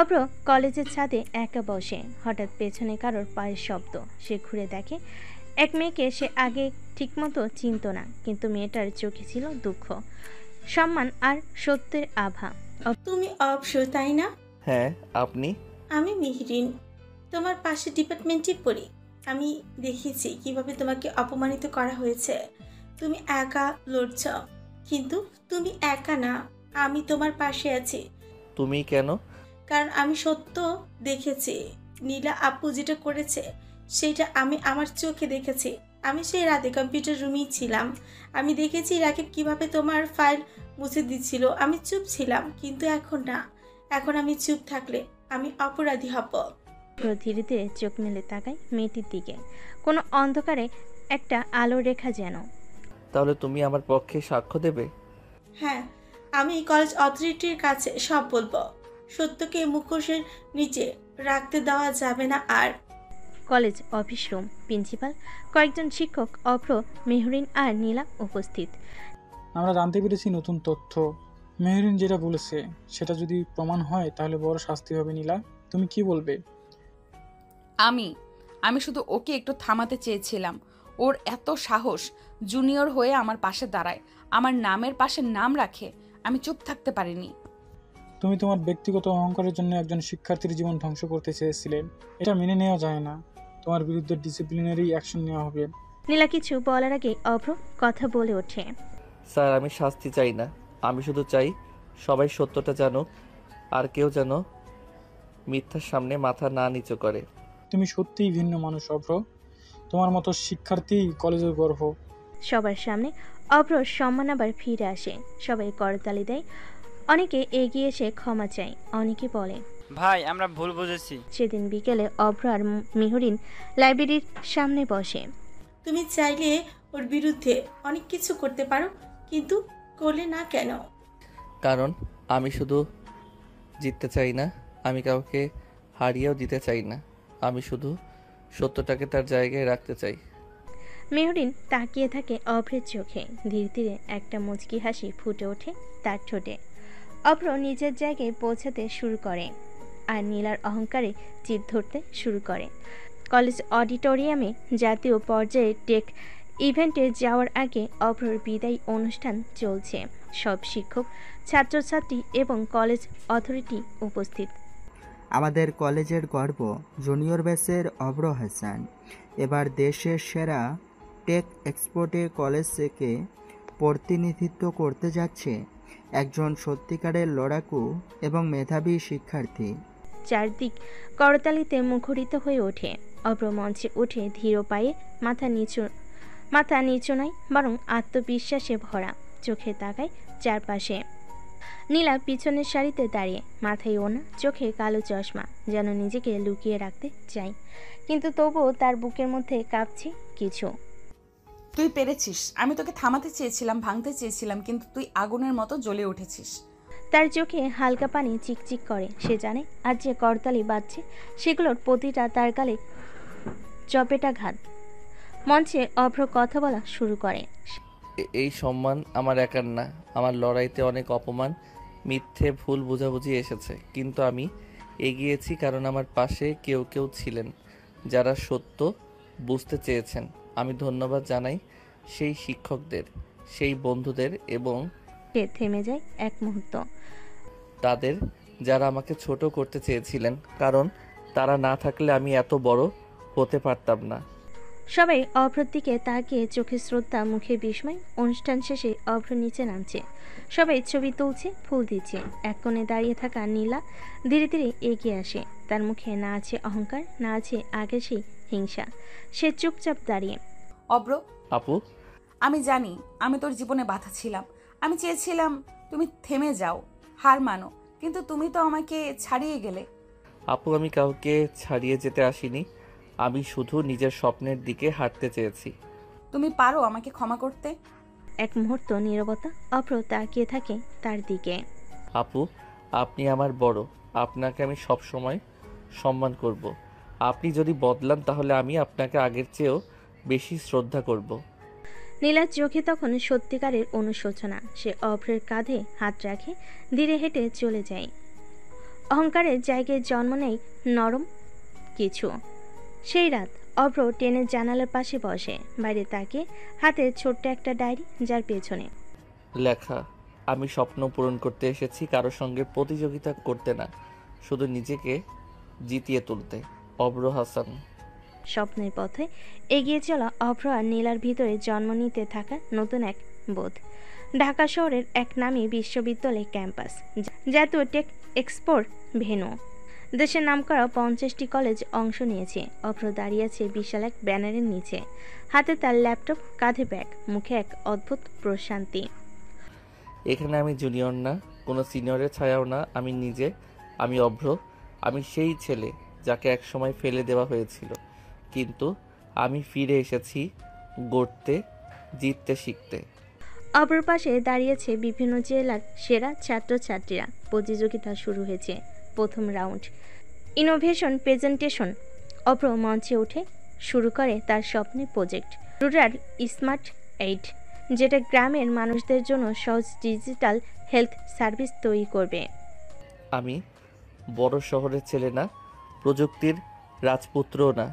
অভ্র কলেজের ছাদে একা বসে, হঠাৎ পেছনে কারোর পায়ের শব্দ। সে ঘুরে দেখে এক মেয়েকে সে আগে ঠিকমতো চিনত না, কিন্তু মেয়েটার চোখে ছিল দুঃখ, সম্মান আর সত্যের আভা। তুমি অবশ্য, তাই না? হ্যাঁ, আপনি? আমি মেহরিন, তোমার পাশে ডিপার্টমেন্টে পড়ি। আমি দেখেছি কিভাবে তোমাকে অপমানিত করা হয়েছে। তুমি একা লড়ছ, কিন্তু তুমি একা না, আমি তোমার পাশে আছি। তুমি কেন? কারণ আমি সত্য দেখেছি। নীলা আপু যেটা করেছে সেটা আমি আমার চোখে দেখেছি। আমি সেই রাতে কম্পিউটার রুমেই ছিলাম। আমি দেখেছি রাকিব কিভাবে তোমার ফাইল মুছে দিচ্ছিল। আমি চুপ ছিলাম, কিন্তু এখন না। এখন আমি চুপ থাকলে আমি অপরাধী হব। ধীরে ধীরে চোখ মেলে তাকায় মেয়েটির দিকে, কোনো অন্ধকারে একটা আলো রেখা যেন। তাহলে তুমি আমার পক্ষে সাক্ষ্য দেবে? হ্যাঁ, আমি কলেজ অথরিটির কাছে সব বলবো। সত্যকে মুখোশের নিচে রাখতে দেওয়া যাবে না। আর কলেজ অফিস রুম, প্রিন্সিপাল, কয়েকজন শিক্ষক, অভ্র, মেহরিন আর নীলা উপস্থিত। আমরা জানতে পেরেছি নতুন তথ্য। মেহরিন যেটা বলেছে সেটা যদি প্রমাণ হয় তাহলে বড় শাস্তি হবে। নীলা, তুমি কি বলবে? আমি শুধু ওকে একটু থামাতে চেয়েছিলাম। ওর এত সাহস, জুনিয়র হয়ে আমার পাশে দাঁড়ায়, আমার নামের পাশে নাম রাখে। আমি চুপ থাকতে পারিনি। তুমি তোমার ব্যক্তিগত অহংকারের জন্য একজন শিক্ষার্থীর জীবন ধ্বংস করতে চেয়েছিলে। এটা মেনে নেওয়া যায় না। তোমার বিরুদ্ধে ডিসিপ্লিনারি অ্যাকশন নেওয়া হবে। নীলা কিছু বলার আগে অভ্র কথা বলে ওঠে। স্যার, আমি শাস্তি চাই না, আমি শুধু চাই সবাই সত্যটা জানুক, আর কেউ যেন মিথ্যার সামনে মাথা না নিচু করে। তুমি সত্যিই ভিন্ন মানুষ অভ্র। তোমার মতো শিক্ষার্থী কলেজের গর্ব। সবার সামনে অভ্রর সম্মান আবার ফিরে আসে। সবাই করতালি দেয়, অনেকে এগিয়ে এসে ক্ষমা চায়, অনেকে বলে ভাই আমরা ভুল বুঝেছি। সেদিন বিকেলে অভ্র আর মেহরিন লাইব্রেরির সামনে বসে। তুমি চাইলে ওর বিরুদ্ধে অনেক কিছু করতে পারো, কিন্তু করলে না কেন? কারণ আমি শুধু জিততে চাই না, আমি কাউকে হারিয়েও দিতে চাই না। আমি শুধু সত্যটাকে তার জায়গায় রাখতে চাই। মেহরিন তাকিয়ে থাকে অভ্রের চোখে। ধীরে ধীরে একটা মুচকি হাসি ফুটে ওঠে তার ঠোঁটে। অভ্র নিজের জায়গায় পৌঁছাতে শুরু করে, আর নীলার অহংকারে চির ধরতে শুরু করে। কলেজ অডিটোরিয়ামে জাতীয় পর্যায়ে টেক ইভেন্টে যাওয়ার আগে অভ্রর বিদায় অনুষ্ঠান চলছে। সব শিক্ষক, ছাত্রছাত্রী এবং কলেজ অথরিটি উপস্থিত। আমাদের কলেজের গর্ব জুনিয়র ব্যাচের অভ্র হাসান এবার দেশের সেরা টেক এক্সপোর্টে কলেজ থেকে প্রতিনিধিত্ব করতে যাচ্ছে। একজন সত্যিকারের লড়াকু এবং মেধাবী শিক্ষার্থী। চারদিক করতালিতে মুখরিত হয়ে ওঠে। অভ্র মঞ্চে উঠে ধীর পায়ে মাথা নিচু নয়, বরং আত্মবিশ্বাসে ভরা। চোখে তাকায় চারপাশে। নীলা পিছনের সারিতে দাঁড়িয়ে, মাথায় ওনা, চোখে কালো চশমা, যেন নিজেকে লুকিয়ে রাখতে চায়, কিন্তু তবুও তার বুকের মধ্যে কাঁপছে কিছু। তুই পেরেছিস। আমি তোকে থামাতে চেয়েছিলাম, ভাঙতে চেয়েছিলাম, কিন্তু তুই আগুনের মতো জ্বলে উঠেছিস। তার চোখে হালকা পানি চিকচিক করে। সে জানে আজ যে করতালি বাজছে সেগুলোর প্রতিটা তার গালে চপেটাঘাত। মঞ্চে অভ্র কথা বলা শুরু করে। এই সম্মান আমার একার না। আমার লড়াইতে অনেক অপমান, মিথ্যে, ভুল বোঝাবুঝি এসেছে, কিন্তু আমি এগিয়েছি কারণ আমার পাশে কেউ কেউ ছিলেন যারা সত্য বুঝতে চেয়েছেন। আমি ধন্যবাদ জানাই সেই শিক্ষকদের, সেই বন্ধুদের এবং সে থেমে যায় এক মুহূর্ত। তাদের যারা আমাকে ছোট করতে চেয়েছিলেন, কারণ তারা না থাকলে আমি এত বড় হতে পারতাম না। সবাই অভ্রর দিকে তাকিয়ে, চোখে শ্রদ্ধা, মুখে বিস্ময়। অনুষ্ঠান শেষে অভ্র নিচে নামছে। সবাই ছবি তুলছে, ফুল দিচ্ছে। এক কোণে দাঁড়িয়ে থাকা নীলা ধীরে ধীরে এগিয়ে আসে। তার মুখে না আছে অহংকার, না আছে আগে সেই হিংসা। সে চুপচাপ দাঁড়িয়ে। অভ্র, আপু, আমি জানি আমি তোর জীবনে বাধা ছিলাম। আমি চেয়েছিলাম তুমি থেমে যাও, হার মানো, কিন্তু তুমি তো আমাকে ছাড়িয়ে গেলে। আপু, আমি কাউকে ছাড়িয়ে যেতে আসিনি। আমি শুধু নিজের স্বপ্নের দিকে হাঁটতে চেয়েছি। তুমি পারো আমাকে ক্ষমা করতে? এক মুহূর্ত নীরবতা। অভ্র তাকিয়ে থাকে তার দিকে। আপু, আপনি আমার বড়। আপনাকে আমি সব সময় সম্মান করব। আপনি যদি বদলান তাহলে আমি আপনাকে আগের চেয়েও বেশি শ্রদ্ধা করব। নীলার চোখে তখন সত্যিকারের অনুশোচনা। সে অভ্রের কাঁধে হাত রাখে, ধীরে হেঁটে চলে যায়। অহংকারের জায়গায় জন্ম নেয় নরম কিছু। সেই রাত অভ্র ট্রেনের জানালার পাশে বসে, বাইরে তাকিয়ে, হাতে ছোট্ট একটা ডায়েরি, যার পেছনে লেখা, আমি স্বপ্ন পূরণ করতে এসেছি, কারো সঙ্গে প্রতিযোগিতা করতে না, শুধু নিজেকে জিতিয়ে তুলতে। অভ্র হাসান। স্বপ্নের পথে এগিয়ে চলা অভ্র আর নীলার ভিতরে জন্ম নিতে থাকা নতুন এক বোধ। ঢাকা শহরের এক নামী বিশ্ববিদ্যালয় ক্যাম্পাস, জাতীয় টেক এক্সপোর ভেন্যু। দেশের নামকরা 50টি কলেজ অংশ নিয়েছে। অভ্র দাঁড়িয়ে আছে বিশাল এক ব্যানারের নিচে, হাতে তার ল্যাপটপ, কাঁধে ব্যাগ, মুখে এক অদ্ভুত প্রশান্তি। এখানে আমি জুনিয়র না, কোনো সিনিয়রের ছায়াও না। আমি নিজে, আমি অভ্র। আমি সেই ছেলে যাকে একসময় ফেলে দেওয়া হয়েছিল, কিন্তু আমি ফিরে এসেছি গড়তে, জিততে, শিখতে। অভ্রর পাশে দাঁড়িয়েছে বিভিন্ন জেলার সেরা ছাত্রছাত্রীরা। প্রতিযোগিতা শুরু হয়েছে। প্রথম রাউন্ড, ইনোভেশন প্রেজেন্টেশন। অভ্র মঞ্চে উঠে শুরু করে তার স্বপ্নের প্রজেক্ট, রুরাল স্মার্ট এইড, যেটা গ্রামের মানুষদের জন্য সহজ ডিজিটাল হেলথ সার্ভিস তৈরি করবে। আমি বড় শহরের ছেলে না, প্রযুক্তির রাজপুত্রও না।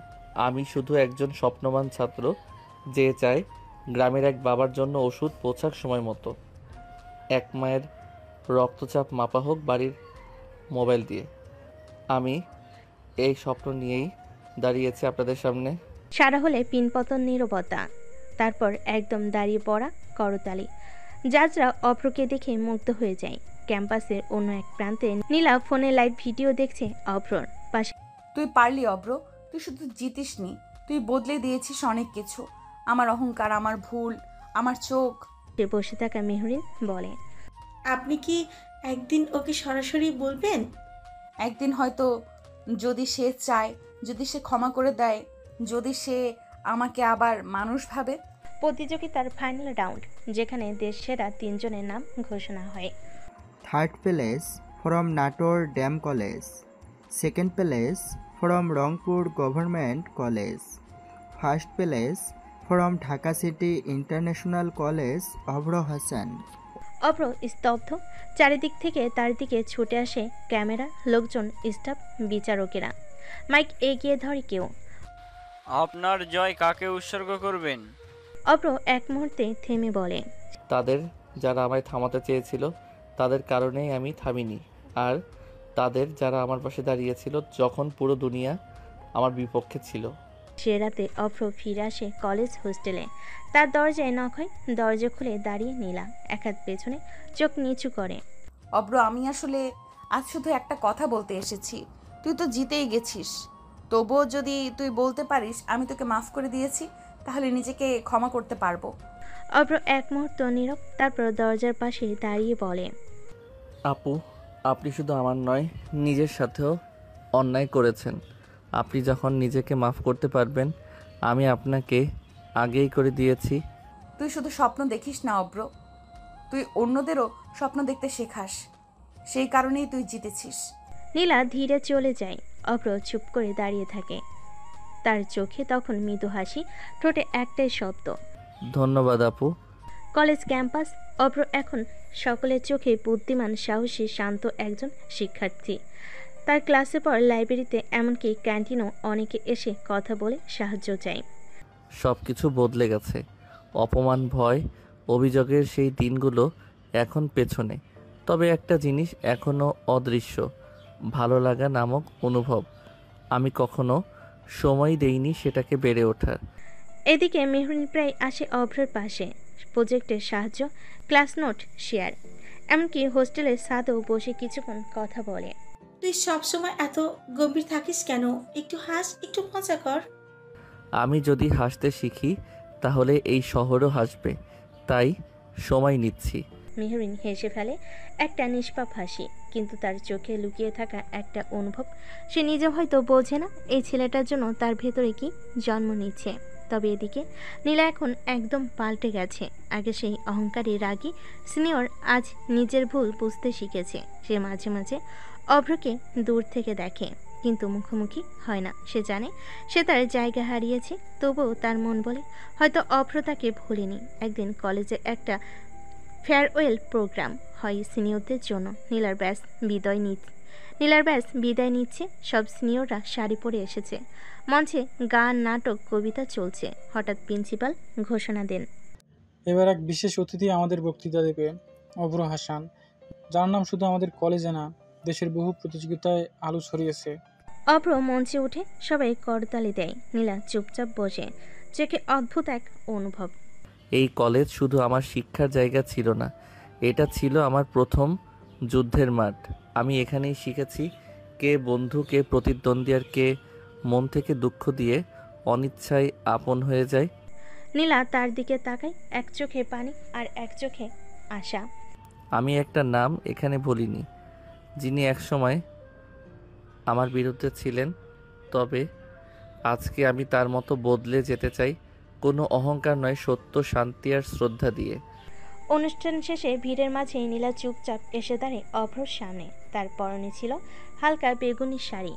আমি শুধু একজন স্বপ্নবান ছাত্র, যে চায় গ্রামের এক বাবার জন্য ওষুধ পৌঁছাক সময় মতো, এক মায়ের রক্তচাপ মাপা হোক বাড়ির মোবাইল দিয়ে। আমি এই স্বপ্ন নিয়েই দাঁড়িয়েছি আপনাদের সামনে। সারা হলে পিনপতন নীরবতা, তারপর একদম দাঁড়িয়ে পড়া করতালি। জাজরা অভ্রকে দেখে মুগ্ধ হয়ে যায়। ক্যাম্পাসের অন্য এক প্রান্তে নীলা ফোনে লাইভ ভিডিও দেখছে অভ্রর পাশে। তুই পারলি অভ্র, তুই শুধু জিতিসনি, তুই বদলে দিয়েছিস অনেক কিছু। আমার অহংকার, আমার ভুল, আমার চোখ। বসে থাকা মেহরিন বলে, আপনি কি একদিন ওকে সরাসরি বলবেন? একদিন হয়তো, যদি সে চায়, যদি সে ক্ষমা করে দেয়, যদি সে আমাকে আবার মানুষ ভাবে। প্রতিযোগিতার ফাইনাল রাউন্ড, যেখানে দেশ সেরা 3 জনের নাম ঘোষণা হয়। Third place from Notre Dame college, second place from Rangpur government college, first place from Dhaka city international college Abhra Hasan. Abhra স্তব্ধ। চারিদিক থেকে তার দিকে ছুটে আসে ক্যামেরা, লোকজন, স্টাফ, বিচারকেরা। মাইক এগিয়ে ধরে কেউ। আপনার জয় কাকে উৎসর্গ করবেন? অভ্র এক মুহূর্তে থেমে বলে, তাদের যারা আমায় থামাতে চেয়েছিল, তাদের কারণেই আমি থামিনি। আর তাদের যারা আমার পাশে দাঁড়িয়েছিল যখন পুরো দুনিয়া আমার বিপক্ষে ছিল। সে রাতে অভ্র ফিরে আসে কলেজ হোস্টেলে। তার দরজায় নক হয়। দরজা খুলে দাঁড়িয়ে নীলা, এক হাত পেছনে, চোখ নিচু করে। অভ্র, আমি আসলে আজ শুধু একটা কথা বলতে এসেছি। তুই তো জিতেই গেছিস, তবুও যদি তুই বলতে পারিস আমি তোকে মাফ করে দিয়েছি, তাহলে নিজেকে ক্ষমা করতে পারবো। অভ্র এক মুহূর্ত নীরব, তারপর দরজার পাশে দাঁড়িয়ে বলে, আপু, আপনি শুধু আমার নয়, নিজের সাথেও অন্যায় করেছেন। আপনি যখন নিজেকে মাফ করতে পারবেন, আমি আপনাকে আগেই করে দিয়েছি। তুই শুধু স্বপ্ন দেখিস না অব্র, তুই অন্যদেরও স্বপ্ন দেখতে শেখাস, সেই কারণেই তুই জিতেছিস। নীলা ধীরে চলে যায়। অভ্র চুপ করে দাঁড়িয়ে থাকে, তার চোখে তখন মৃদু হাসি, ঠোঁটে একটাই শব্দ, ধন্যবাদ আপু। College campus. অভ্র এখন সকলের চোখে বুদ্ধিমান, সাহসী, শান্ত একজন শিক্ষার্থী। তার ক্লাসে পর লাইব্রেরিতে, এমনকি ক্যান্টিনও অনেকে এসে কথা বলে সাহায্য চায়। সব কিছু বদলে গেছে। অপমান, ভয়, অভিযোগের সেই দিনগুলো এখন পেছনে। তবে একটা জিনিস এখনও অদৃশ্য, ভালো লাগা নামক অনুভব। আমি কখনো সময় দেইনি সেটাকে বেড়ে ওঠার। এদিকে মেহরিন প্রায় আসে অভ্রের পাশে, প্রজেক্টের সাহায্য, ক্লাস নোট শেয়ার, এমনকি হোস্টেলের ছাদেও বসে কিছুক্ষণ কথা বলে। তুই সবসময় এত গম্ভীর থাকিস কেন? একটু হাস, একটু মজা কর। আমি যদি হাসতে শিখি তাহলে এই শহরও হাসবে, তাই সময় নিচ্ছি। মেহরিন হেসে ফেলে, একটা নিষ্পাপ হাসি, কিন্তু তার চোখে লুকিয়ে থাকা একটা অনুভব সে নিজে হয়তো বোঝে না এই ছেলেটার জন্য তার ভেতরে কি জন্ম নিচ্ছে। তবে এদিকে নীলা এখন একদম পাল্টে গেছে। আগে সেই অহংকারী রাগী সিনিয়র আজ নিজের ভুল বুঝতে শিখেছে। সে মাঝে মাঝে অভ্রকে দূর থেকে দেখে, কিন্তু মুখোমুখি হয় না। সে জানে সে তার জায়গা হারিয়েছে, তবুও তার মন বলে হয়তো অভ্র তাকে ভুলেনি। একদিন কলেজে একটা ফেয়ারওয়েল প্রোগ্রাম হয় সিনিয়রদের জন্য। নীলার ব্যাস বিদায় নিচ্ছে। সব সিনিয়ররা শাড়ি পরে এসেছে। মঞ্চে গান, নাটক, কবিতা চলছে। হঠাৎ প্রিন্সিপাল ঘোষণা দেন, এবার এক বিশেষ অতিথি আমাদের বক্তৃতা দেবে, অভ্র হাসান, যার নাম শুধু আমাদের কলেজে না, দেশের বহু প্রতিযোগিতায় আলো ছড়িয়েছে। অভ্র মঞ্চে উঠে সবাই করতালি দেয়। নীলা চুপচাপ বসে, চোখে অদ্ভুত এক অনুভব। এই কলেজ শুধু আমার শিক্ষার জায়গা ছিল না, এটা ছিল আমার প্রথম যুদ্ধের মাঠ। আমি এখানেই শিখেছি কে বন্ধু, কে প্রতিদ্বন্দ্বী, আর কে মন থেকে দুঃখ দিয়ে অনিচ্ছায় আপন হয়ে যায়। নীলা তার দিকে তাকায়, এক চোখে পানি আর এক চোখে আশা। আমি একটা নাম এখানে বলিনি, যিনি একসময় আমার বিরুদ্ধে ছিলেন, তবে আজকে আমি তার মতো বদলে যেতে চাই, কোনো অহংকার নয়, সত্য, শান্তি আর শ্রদ্ধা দিয়ে। অনুষ্ঠান শেষে ভিড়ের মাঝেই নীলা চুপচাপ এসে দাঁড়ায় অভ্রর সামনে। তার পরনে ছিল হালকা বেগুনি শাড়ি,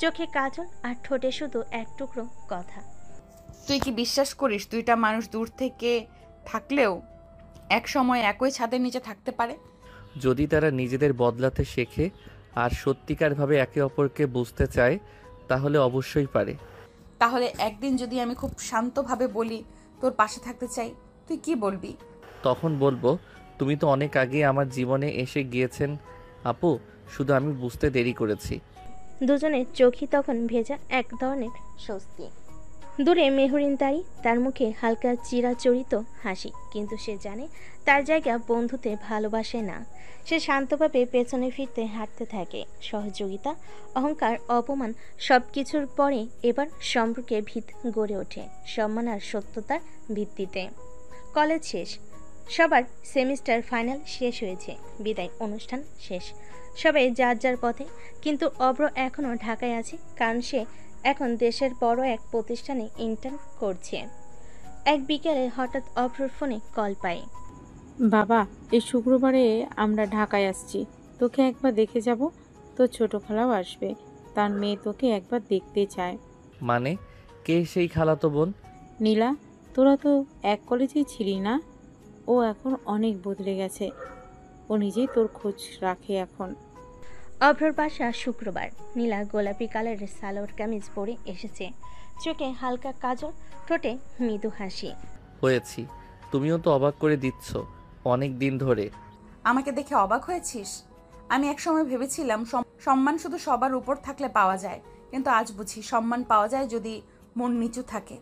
চোখে কাজল আর ঠোঁটে শুধু এক টুকরো কথা। তুই কি বিশ্বাস করিস দুইটা মানুষ দূর থেকে থাকলেও এক সময় একই ছাদের নিচে থাকতে পারে? যদি তারা নিজেদের বদলাতে শেখে আর সত্যিকারভাবে একে অপরকে বুঝতে চায়, তাহলে অবশ্যই পারে। তাহলে একদিন যদি আমি খুব শান্তভাবে বলি তোর পাশে থাকতে চাই, তুই কি বলবি? তখন বলবো, তুমি তো অনেক আগে আমার জীবনে এসে গিয়েছেন আপু, শুধু আমি বুঝতে দেরি করেছি। দুজনের চোখই তখন ভেজা, এক ধরনের স্বস্তি। দূরে মেহরিন দাঁড়ি, তার মুখে হালকা চিরাচরিত হাসি, কিন্তু সে জানে তার জায়গা বন্ধুতে, ভালোবাসে না। সে শান্তভাবে পেছনে ফিরতে হাঁটতে থাকে। সহযোগিতা, অহংকার, অপমান সব কিছুর পরে এবার সম্পর্কে ভিত গড়ে ওঠে, সম্মান আর সত্যতার ভিত্তিতে। কলেজ শেষ, সবার সেমিস্টার ফাইনাল শেষ হয়েছে, বিদায় অনুষ্ঠান শেষ, সবাই যার যার পথে। কিন্তু অভ্র এখনও ঢাকায় আছে, কারণ সে এখন দেশের বড় এক প্রতিষ্ঠানে ইন্টার্ন করছে। এক বিকেলে হঠাৎ অভ্রর ফোনে কল পায়। বাবা, এই শুক্রবারে আমরা ঢাকায় আসছি, তোকে একবার দেখে যাব। তোর ছোট খালাও আসবে, তার মেয়ে তোকে একবার দেখতে চায়। মানে, কে সেই খালাতো বোন? নীলা, তোরা তো এক কলেজেই ছিলি না? ও এখন অনেক বদলে গেছে, ও নিজেই তোর খোঁজ রাখে এখন। অভ্রর বাসা শুক্রবার। নীলা গোলাপি কালারের সালোয়ার কামিজ পরে এসেছে, চোখে হালকা কাজল, ঠোঁটে মৃদু হাসি। হয়েছি, তুমিও তো অবাক করে দিচ্ছ অনেক দিন ধরে। আমাকে দেখে অবাক হয়েছিস? আমি একসময় ভেবেছিলাম সম্মান শুধু সবার উপর থাকলে পাওয়া যায়, কিন্তু আজ বুঝি সম্মান পাওয়া যায় যদি মন নিচু থাকে।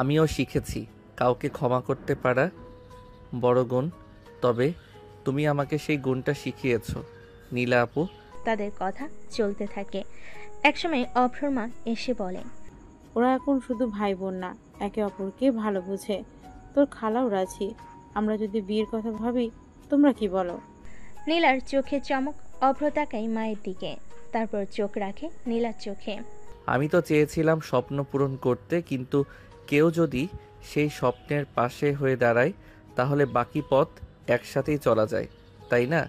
আমিও শিখেছি কাউকে ক্ষমা করতে পারা বড় গুণ, তবে তুমি আমাকে সেই গুণটা শিখিয়েছ নীলা আপু। তাদের কথা চলতে থাকে। একসময় অভ্রর মা এসে বলে, ওরা এখন শুধু ভাই বোন না, একে অপরকে ভালো বুঝে। তোর খালাও রাজি। আমরা যদি বিয়ের কথা ভাবি, তোমরা কি বলো? নীলার চোখে চমক। অভ্র তাকায় মায়ের দিকে, তারপর চোখ রাখে নীলার চোখে। আমি তো চেয়েছিলাম স্বপ্ন পূরণ করতে, কিন্তু কেউ যদি সেই স্বপ্নের পাশে হয়ে দাঁড়ায় তাহলে বাকি পথ একসাথেই চলা যায়, তাই না?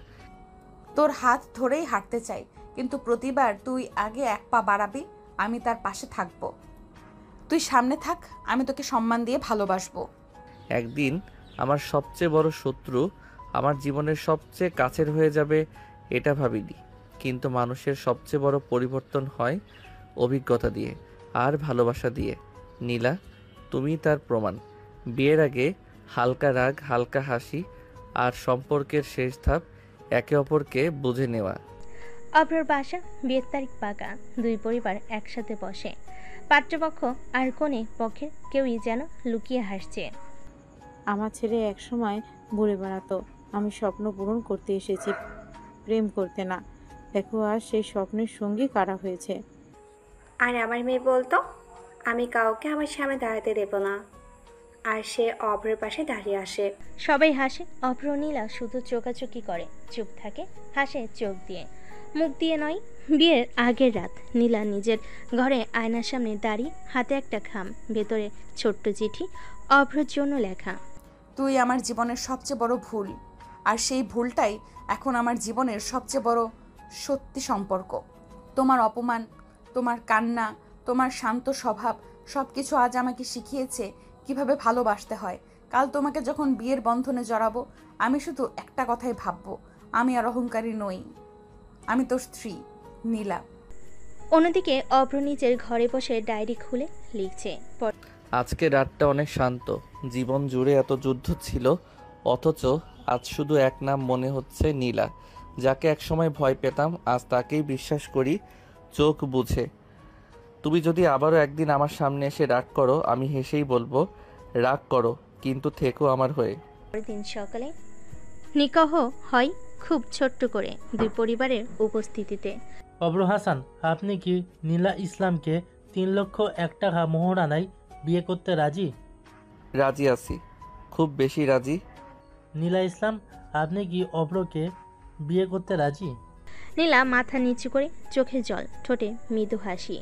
তোর হাত ধরেই হাঁটতে চাই, কিন্তু প্রতিবার তুই আগে এক পা বাড়াবি, আমি তার পাশে থাকব। তুই সামনে থাক, আমি তোকে সম্মান দিয়ে ভালোবাসবো। একদিন আমার সবচেয়ে বড় শত্রু আমার জীবনের সবচেয়ে কাছের হয়ে যাবে, এটা ভাবিনি। কিন্তু মানুষের সবচেয়ে বড় পরিবর্তন হয় অভিজ্ঞতা দিয়ে আর ভালোবাসা দিয়ে। নীলা, তুমি তার প্রমাণ। বিয়ের আগে হালকা রাগ, হালকা হাসি, আর সম্পর্কের শেষ ধাপ একে অপরকে বুঝে নেওয়া। অভ্রর বাসা, বিয়ের তারিখ পাকা। দুই পরিবার একসাথে বসে। পাত্রপক্ষ আর কনে পক্ষের কেউই যেন লুকিয়ে হাসছে। আমার ছেলে একসময় বলে বেড়াতো, আমি স্বপ্ন পূরণ করতে এসেছি, প্রেম করতে না। দেখো আজ সেই স্বপ্নের সঙ্গী কারা হয়েছে। আর আমার মেয়ে বলতো, আমি কাউকে আমার সামনে দাঁড়াতে দেব না, আর সে অভ্রের পাশে দাঁড়িয়ে আসে। সবাই হাসে। অভ্র নীলা শুধু চোকাচোকি করে, চুপ থাকে, হাসে চোখ দিয়ে, মুখ দিয়ে নয়। বিয়ের আগের রাত নীলা নিজের ঘরে আয়নার সামনে দাঁড়িয়ে, হাতে একটা খাম, ভেতরে ছোট্ট চিঠি, অভ্রর জন্য লেখা। তুই আমার জীবনের সবচেয়ে বড় ভুল, আর সেই ভুলটাই এখন আমার জীবনের সবচেয়ে বড় সত্যি সম্পর্ক। তোমার অপমান, তোমার কান্না, তোমার শান্ত স্বভাব সব কিছু আজ আমাকে শিখিয়েছে কিভাবে ভালোবাসতে হয়। কাল তোমাকে যখন বিয়ের বন্ধনে জড়াবো, আমি শুধু একটা কথাই ভাববো, আমি আর অহংকারী নই, আমি তোর স্ত্রী নীলা। অন্যদিকে অভ্র নিজের ঘরে বসে ডায়েরি খুলে লিখছে। আজকে রাতটা অনেক শান্ত। জীবন জুড়ে এত যুদ্ধ ছিল, অথচ আজ শুধু এক নাম মনে হচ্ছে, নীলা। যাকে একসময় ভয় পেতাম, আজ তাকেই বিশ্বাস করি চোখ বুঝে। তুমি যদি আবারও একদিন আমার সামনে এসে রাগ করো, আমি হেসেই বলবো, রাগ করো, কিন্তু থেকো আমার হয়ে। পরের দিন সকালে নিকাহ হয় খুব ছোট্ট করে, দুই পরিবারের উপস্থিতিতে। অভ্র হাসান, আপনি কি নীলা ইসলামকে 3,01,000 টাকা মোহরানায় বিয়ে করতে রাজি? রাজি আছি, খুব বেশি রাজি। নীলা ইসলাম, আপনি কি অভ্রকে বিয়ে করতে রাজি? নীলা মাথা নিচু করে, চোখে জল, ঠোঁটে মৃদু হাসি।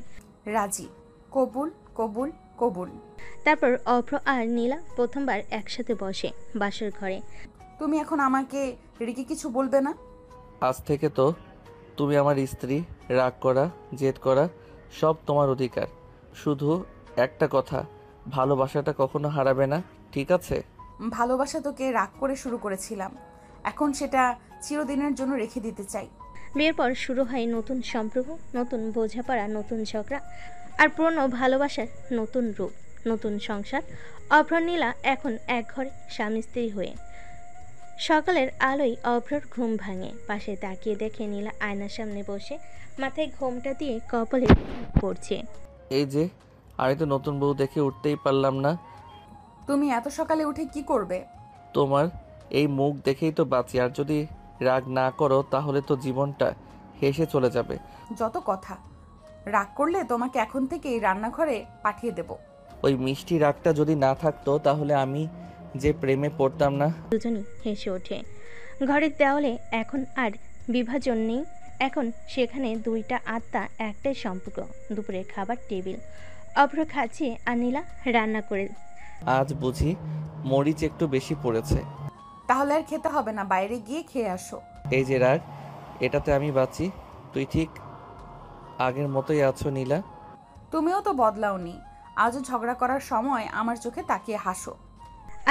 রাজি, কবুল কবুল কবুল। তারপর অভ্র আর নীলা প্রথমবার একসাথে বসে বাসর ঘরে। তুমি এখন আমাকে রেগে কিছু বলবে না? আজ থেকে তো তুমি আমার স্ত্রী। রাগ করা, জেদ করা সব তোমার অধিকার। শুধু একটা কথা, ভালোবাসাটা কখনো হারাবে না, ঠিক আছে? ভালোবাসা তোকে রাগ করে শুরু করেছিলাম, এখন সেটা চিরদিনের জন্য রেখে দিতে চাই। বিয়ের পর শুরু হয় নতুন সম্পর্ক, নতুন বোঝাপড়া, নতুন ঝগড়া, আর পুরনো ভালোবাসার নতুন রূপ, নতুন সংসার। অভ্র নীলা এখন এক ঘরে স্বামী স্ত্রী হয়ে। সকালের আলোয় অভ্রর ঘুম ভাঙে। পাশে তাকিয়ে দেখে নীলা আয়নার সামনে বসে মাথায় ঘোমটা দিয়ে কপালে পড়ছে। এই যে, আমি তো নতুন বউ দেখে উঠতেই পারলাম না। তুমি এত সকালে উঠে কি করবে? তোমার এই মুখ দেখেই তো বাঁচি, আর যদি রাগ না করো তাহলে তো জীবনটা হেসে চলে যাবে। যত কথা, রাগ করলে তোমাকে এখন থেকেই রান্নাঘরে পাঠিয়ে দেব। ওই মিষ্টি রাগটা যদি না থাকতো তাহলে আমি যে প্রেমে পড়তাম না। দুজনই হেসে ওঠে। ঘরের দেওয়ালে এখন আর বিভাজন নেই, এখন সেখানে দুইটা আত্মা, একটাই সম্পর্ক। দুপুরের খাবার টেবিল, অভ্র খাচ্ছে আর নীলা রান্না করে। আজ বুঝি মরিচ একটু বেশি পড়েছে। তাহলে আর খেতে হবে না, বাইরে গিয়ে খেয়ে আসো। এই যে রাগ, এটাতে আমি বাঁচি। তুই ঠিক আগের মতোই আছো নীলা। তুমিও তো বদলাওনি, আজও ঝগড়া করার সময় আমার চোখে তাকিয়ে হাসো।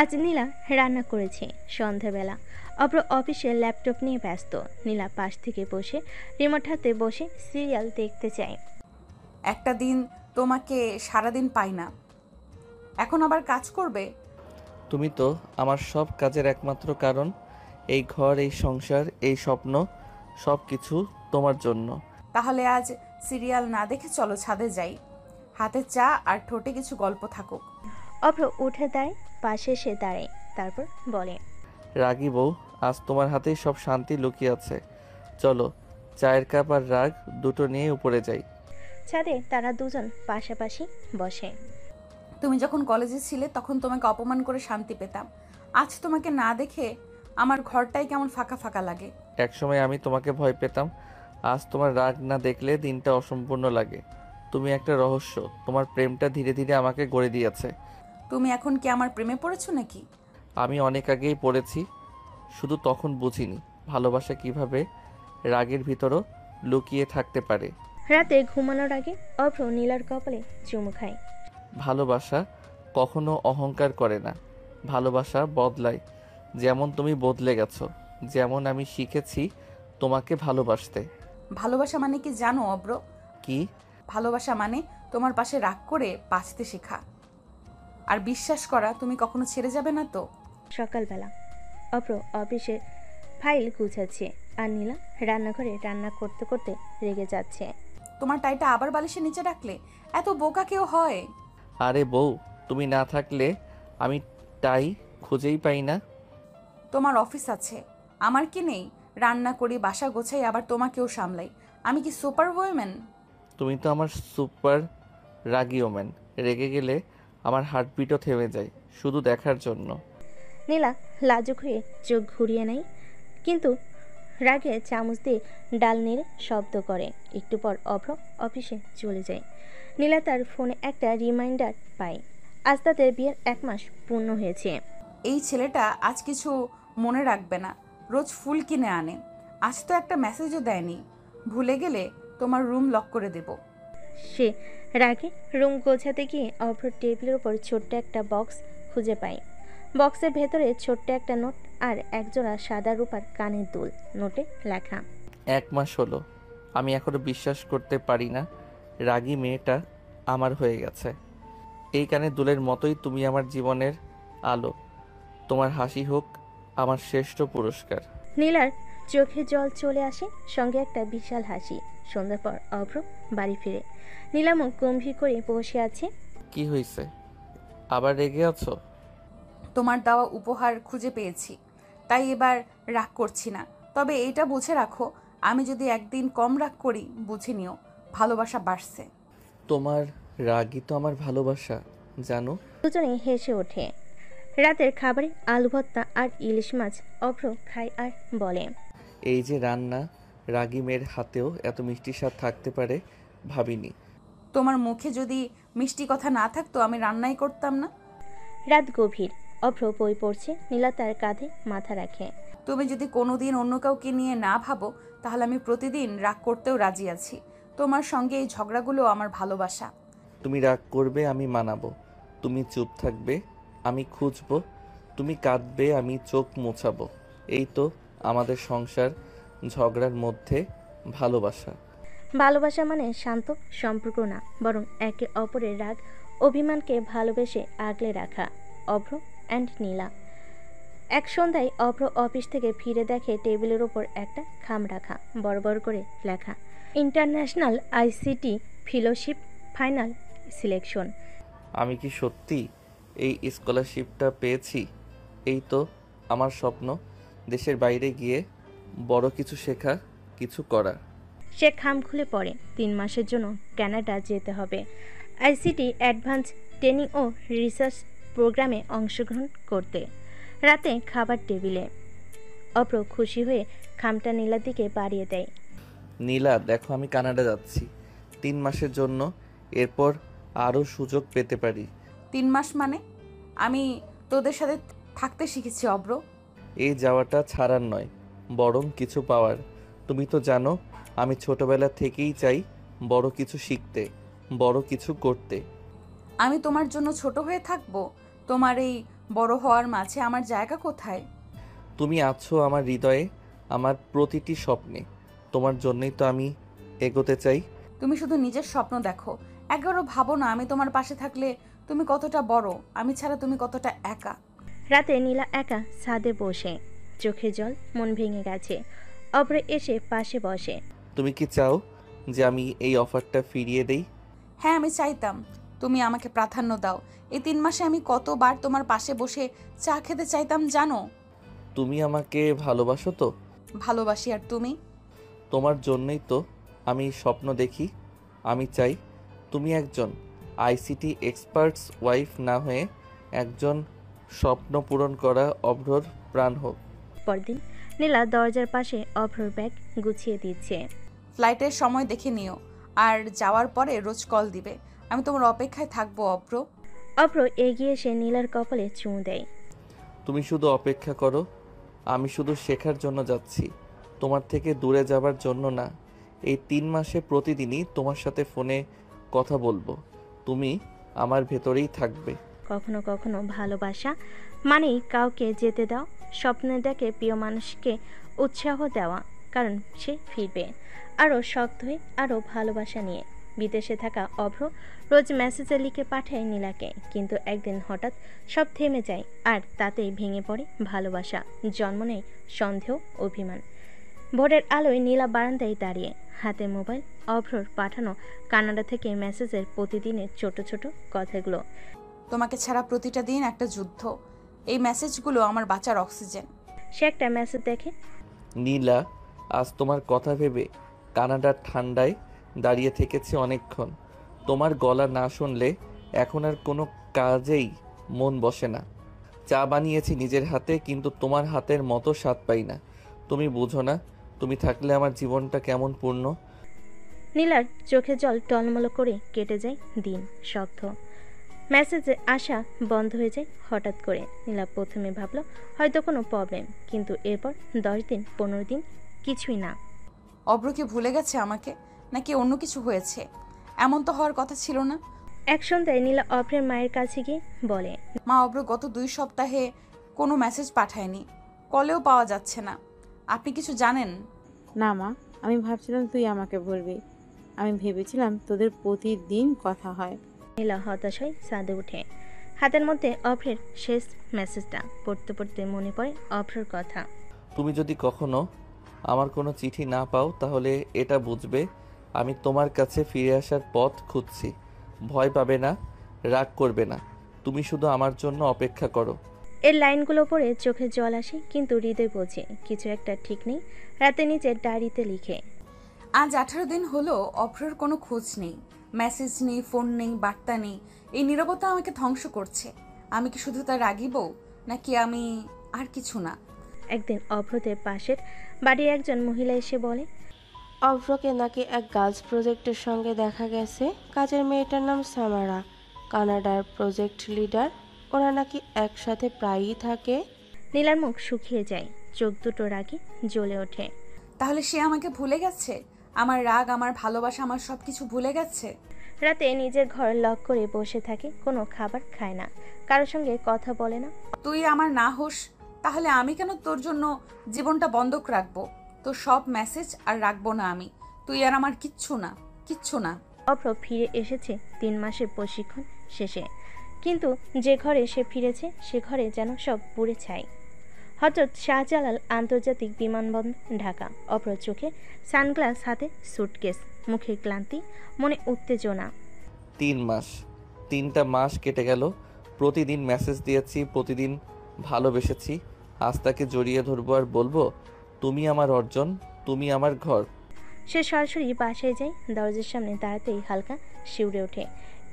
আজ নীলা রান্না করেছে। সন্ধ্যাবেলা অভ্র অফিসে ল্যাপটপ নিয়ে ব্যস্ত। নীলা পাশ থেকে বসে রিমোট হাতে বসে সিরিয়াল দেখতে চায়। একটা দিন তোমাকে সারাদিন পাই না, এখন আবার কাজ করবে? তুমি তো আমার সব কাজের একমাত্র কারণ। এই ঘর, এই সংসার, এই স্বপ্ন, সব কিছু তোমার জন্য। তাহলে আজ সিরিয়াল না দেখে চলো ছাদে যাই, হাতে চা আর ঠোঁটে কিছু গল্প থাকুক। অভ্র উঠে দাঁড়ায়, পাশে সে দাঁড়ায়, তারপর বলে, রাগী বউ, আজ তোমার হাতেই সব শান্তি লুকিয়ে আছে। চলো চায়ের কাপ আর রাগ দুটো নিয়ে উপরে যাই। ছাদে তারা দুজন পাশাপাশি বসে। তুমি যখন কলেজে ছিলে তখন তোমাকে অপমান করে শান্তি পেতাম। আজ তোমাকে না দেখে আমার ঘরটাই কেমন ফাঁকা ফাঁকা লাগে। একসময় আমি তোমাকে ভয় পেতাম, আজ তোমার রাগ না দেখলে দিনটা অসম্পূর্ণ লাগে। তুমি একটা রহস্য, তোমার প্রেমটা ধীরে ধীরে আমাকে গড়ে দিয়েছে। তুমি এখন কি আমার প্রেমে পড়েছো নাকি? আমি অনেক আগেই পড়েছি, শুধু তখন বুঝিনি ভালোবাসা কিভাবে রাগের ভিতরও লুকিয়ে থাকতে পারে। রাতে ঘুমানোর আগে অভ্র নীলার কপালে চুমু খায়। ভালোবাসা কখনো অহংকার করে না, ভালোবাসা বদলায়। যেমন তুমি বদলে গেছো, যেমন আমি শিখেছি তোমাকে ভালোবাসতে। ভালোবাসা মানে কি জানো অব্র? কি? ভালোবাসা মানে তোমার পাশে রাগ করে বাঁচতে শেখা, আর বিশ্বাস করা তুমি কখনো ছেড়ে যাবে না তো। সকালবেলা অভ্র অফিসে ফাইল গুছাচ্ছে আর নীলা রান্নাঘরে রান্না করতে করতে রেগে যাচ্ছে। তোমার টাইটা আবার বালিশের নিচে রাখলে? এত বোকা কেউ হয়? আরে বউ, তুমি না থাকলে আমি টাই খুঁজেই পাই না। তোমার অফিস আছে, আমার কি নেই? রান্না করি, বাসা গোছাই, আবার তোমাকেও সামলাই। আমি কি সুপার ওমেন? তুমি তো আমার সুপার রাগী ওম্যান। রেগে গেলে আমার হার্টবিটও থেমে যায় শুধু দেখার জন্য। নীলা লাজুক হয়ে চোখ ঘুরিয়ে নেয়, কিন্তু রাগে চামচ দিয়ে ডাল নেড়ে শব্দ করে। একটু পর অভ্র অফিসে চলে যায়। নীলা তার ফোনে একটা রিমাইন্ডার পায়, আজ তাদের বিয়ের 1 মাস পূর্ণ হয়েছে। এই ছেলেটা আজ কিছু মনে রাখবে না, রোজ ফুল কিনে আনে। আজ তো একটা মেসেজও দেয়নি। ভুলে গেলে তোমার রুম লক করে দেব। সে রাগে রুম গোছাতে গিয়ে অভ্র টেবিলের উপর ছোট্ট একটা বক্স খুঁজে পায়। বক্সের ভেতরে ছোট্ট একটা নোট আর একজোড়া সাদা রূপার কানের দুল। নোটে লেখা, 1 মাস হলো, আমি এখনো বিশ্বাস করতে পারি না রাগী মেয়েটা আমার হয়ে গেছে। এই কানের দুলের মতোই তুমি আমার জীবনের আলো। তোমার হাসি হোক আমার শ্রেষ্ঠ পুরস্কার। নীলার চোখে জল চলে আসে, সঙ্গে একটা বিশাল হাসি। সন্ধ্যার পর অভ্র বাড়ি ফিরে। নীলা মুখ গম্ভীর করে বসে আছে। কি হয়েছে, আবার রেগে আছো? তোমার দেওয়া উপহার খুঁজে পেয়েছি, তাই এবার রাগ করছি না। তবে এইটা বুঝে রাখো, আমি যদি একদিন কম রাগ করি বুঝে নিও ভালোবাসা বাড়ছে। তোমার রাগই তো আমার ভালোবাসা, জানো। দুজনে হেসে ওঠে। রাতের খাবারে আলু ভর্তা আর ইলিশ মাছ অভ্র খায় আর বলে, এই যে রান্না, রাগী মেয়ের হাতেও এত মিষ্টি স্বাদ থাকতে পারে ভাবিনি। তোমার মুখে যদি মিষ্টি কথা না থাকতো আমি রান্নাই করতাম না। রাত গভীর, অভ্র বই পড়ছে। নীলা তার কাঁধে মাথা রাখে। তুমি যদি কোনোদিন অন্য কাউকে নিয়ে না ভাবো তাহলে আমি প্রতিদিন রাগ করতেও রাজি আছি। তোমার সঙ্গে এই ঝগড়াগুলো আমার ভালোবাসা। তুমি রাগ করবে আমি মানাবো, তুমি চুপ থাকবে আমি খুঁজবো, তুমি কাঁদবে আমি চোখ মোছাবো। এই তো আমাদের সংসার, ঝগড়ার মধ্যে ভালোবাসা। ভালোবাসা মানে শান্ত সম্পর্ক না, বরং একে অপরের রাগ অভিমানকে ভালোবেসে আগলে রাখা। অভ্র অ্যান্ড নীলা। এক সন্ধ্যায় অভ্র অফিস থেকে ফিরে দেখে টেবিলের ওপর একটা খাম রাখা, বড় বড় করে লেখা, international ICT fellowship final selection. আমি কি সত্যি এই স্কলারশিপটা পেয়েছি? এই তো আমার স্বপ্ন, দেশের বাইরে গিয়ে বড় কিছু শেখা, কিছু করা। সে খাম খুলে পড়ে। 3 মাসের জন্য কানাডা যেতে হবে আইসিটি অ্যাডভান্স ট্রেনিং ও রিসার্চ প্রোগ্রামে অংশগ্রহণ করতে। রাতে খাবার টেবিলে অভ্র খুশি হয়ে খামটা নীলার দিকে বাড়িয়ে দেয়। নীলা দেখো, আমি কানাডা যাচ্ছি 3 মাসের জন্য, এরপর আরও সুযোগ পেতে পারি। 3 মাস মানে? আমি তোদের সাথে থাকতে শিখেছি অব্র। এই যাওয়াটা ছাড়ার নয়, বরং কিছু পাওয়ার। তুমি তো জানো আমি ছোটবেলা থেকেই চাই বড় কিছু শিখতে, বড় কিছু করতে। আমি তোমার জন্য ছোট হয়ে থাকবো? তোমার এই বড় হওয়ার মাঝে আমার জায়গা কোথায়? তুমি আছো আমার হৃদয়ে, আমার প্রতিটি স্বপ্নে। তোমার জন্যই তো আমি এগোতে চাই। তুমি শুধু নিজের স্বপ্ন দেখো, একবারও ভাবো না আমি তোমার পাশে থাকলে তুমি কতটা বড়, আমি ছাড়া তুমি কতটা একা। রাতে নীলা একা ছাদে বসে, চোখে জল, মন ভেঙে গেছে। অভ্র এসে পাশে বসে। তুমি কি চাও যে আমি এই অফারটা ফিরিয়ে দেই? হ্যাঁ, আমি চাইতাম তুমি আমাকে প্রাধান্য দাও। এই 3 মাসে আমি কতবার তোমার পাশে বসে চা খেতে চাইতাম জানো। তুমি আমাকে ভালোবাসো তো? ভালোবাসি। আর তুমি? তোমার জন্যই তো আমি স্বপ্ন দেখি, আমি চাই তুমি একজন আইসিটি এক্সপার্টস ওয়াইফ না হয়ে একজন স্বপ্ন পূরণ করা অভ্রর প্রাণ হোক। পরদিন নীলা দরজার পাশে অভ্রর ব্যাগ গুছিয়ে দিচ্ছে। ফ্লাইটের সময় দেখে নিও, আর যাওয়ার পরে রোজ কল দিবে। আমি তোমার অপেক্ষায় থাকবো অভ্র। অভ্র এগিয়ে এসে নীলার কপালে চুমু দেয়। তুমি শুধু অপেক্ষা করো, আমি শুধু শেখার জন্য যাচ্ছি, তোমার থেকে দূরে যাবার জন্য না। এই 3 মাসে প্রতিদিনই তোমার সাথে ফোনে কথা বলবো, তুমি আমার ভেতরেই থাকবে। কখনো কখনো ভালোবাসা মানেই কাউকে যেতে দাও, স্বপ্নে দেখে প্রিয় মানুষকে উৎসাহ দেওয়া, কারণ সে ফিরবে আরও শক্ত হয়ে, আরও ভালোবাসা নিয়ে। বিদেশে থাকা অভ্র রোজ মেসেজে লিখে পাঠায় নীলাকে, কিন্তু একদিন হঠাৎ সব থেমে যায়, আর তাতেই ভেঙে পড়ে ভালোবাসা, জন্ম নেয় সন্দেহ, অভিমান। ভোরের আলোয় নীলা বারান্দায় দাঁড়িয়ে, হাতে মোবাইল, অভ্রর পাঠানো কানাডা থেকে মেসেজের প্রতিদিনের ছোট ছোট কথাগুলো। তোমাকে ছাড়া প্রতিটা দিন একটা যুদ্ধ, এই মেসেজগুলো আমার বাঁচার অক্সিজেন। সে একটা মেসেজ দেখে। নীলা, আজ তোমার কথা ভেবে কানাডার ঠান্ডায় দাঁড়িয়ে থেকেছি অনেকক্ষণ। তোমার গলা না শুনলে এখন আর কোনো কাজেই মন বসে না। চা বানিয়েছি নিজের হাতে, কিন্তু তোমার হাতের মতো স্বাদ পাই না। তুমি বুঝো না, তুমি থাকলে আমার জীবনটা কেমন পূর্ণ। নীলার চোখে জল টলমল করে কেটে যায় দিন, শব্দ মেসেজে আসা বন্ধ হয়ে যায় হঠাৎ করে। নীলা প্রথমে ভাবলো হয়তো কোনো প্রবলেম, কিন্তু এরপর 10 দিন 15 দিন কিছুই না। অভ্র কি ভুলে গেছে আমাকে, নাকি অন্য কিছু হয়েছে? এমন তো হওয়ার কথা ছিল না। এক সন্ধ্যায় নীলা অভ্রের মায়ের কাছে গিয়ে বলে, মা, অভ্র গত 2 সপ্তাহে কোনো মেসেজ পাঠায়নি, কলেও পাওয়া যাচ্ছে না। আপনি কিছু জানেন? না মা, আমি ভাবছিলাম তুই আমাকে বলবি। আমি ভেবেছিলাম তোদের প্রতিদিন কথা হয়। নীলা হতাশ হয়ে ছাদে উঠে। হাতের মধ্যে অভ্রের শেষ মেসেজটা পড়তে পড়তে মনে পড়ে অভ্রের কথা। তুমি যদি কখনো আমার কোনো চিঠি না পাও, তাহলে এটা বুঝবে আমি তোমার কাছে ফিরে আসার পথ খুঁজছি। ভয় পাবে না, রাগ করবে না, তুমি শুধু আমার জন্য অপেক্ষা করো। এর লাইনগুলো পড়ে চোখে জল আসে, কিন্তু হৃদয় বোঝে কিছু একটা ঠিক নেই। রাতে নিজের ডায়েরিতে লিখে, আজ 18 দিন হলো অভ্রর কোনো খোঁজ নেই, মেসেজ নেই, ফোন নেই, বার্তা নেই। এই নীরবতা আমাকে ধ্বংস করছে। আমি কি শুধু তার রাগী বউ, নাকি আমি আর কিছু না? একদিন অভ্রদের পাশের বাড়ির একজন মহিলা এসে বলে, অভ্রকে নাকি এক গার্লস প্রজেক্টের সঙ্গে দেখা গেছে। কাজের মেয়েটার নাম সামারা, কানাডার প্রজেক্ট লিডার। ওরা নাকি একসাথে প্রায়ই থাকে। নীলার মুখ শুকিয়ে যায়, চোখ দুটো রাগে জ্বলে ওঠে। তাহলে সে আমাকে ভুলে গেছে? আমার রাগ, আমার ভালোবাসা, আমার সবকিছু ভুলে গেছে? রাতে নিজের ঘর লক করে বসে থাকে, কোনো খাবার খায় না, কারোর সঙ্গে কথা বলে না। তুই আমার না হোস, তাহলে আমি কেন তোর জন্য জীবনটা বন্ধক রাখবো? তোর সব মেসেজ আর রাখবো না আমি। তুই আর আমার কিচ্ছু না, কিচ্ছু না। অভ্র ফিরে এসেছে 3 মাসের প্রশিক্ষণ শেষে, কিন্তু যে ঘরে সে ফিরেছে সে ঘরে যেন সব পুড়ে ছাই। হযরত শাহজালাল আন্তর্জাতিক বিমানবন্দর, ঢাকা। অভ্র চোখে সানগ্লাস, হাতে সুটকেস, মুখে ক্লান্তি, মনে উত্তেজনা। 3 মাস, 3টা মাস কেটে গেল। প্রতিদিন মেসেজ দিয়েছি, প্রতিদিন ভালোবেসেছি। আজ তাকে জড়িয়ে ধরবো আর বলবো, তুমি আমার অর্জন, তুমি আমার ঘর। সে সরাসরি বাসায় যায়। দরজার সামনে দাঁড়াতেই হালকা শিউরে ওঠে।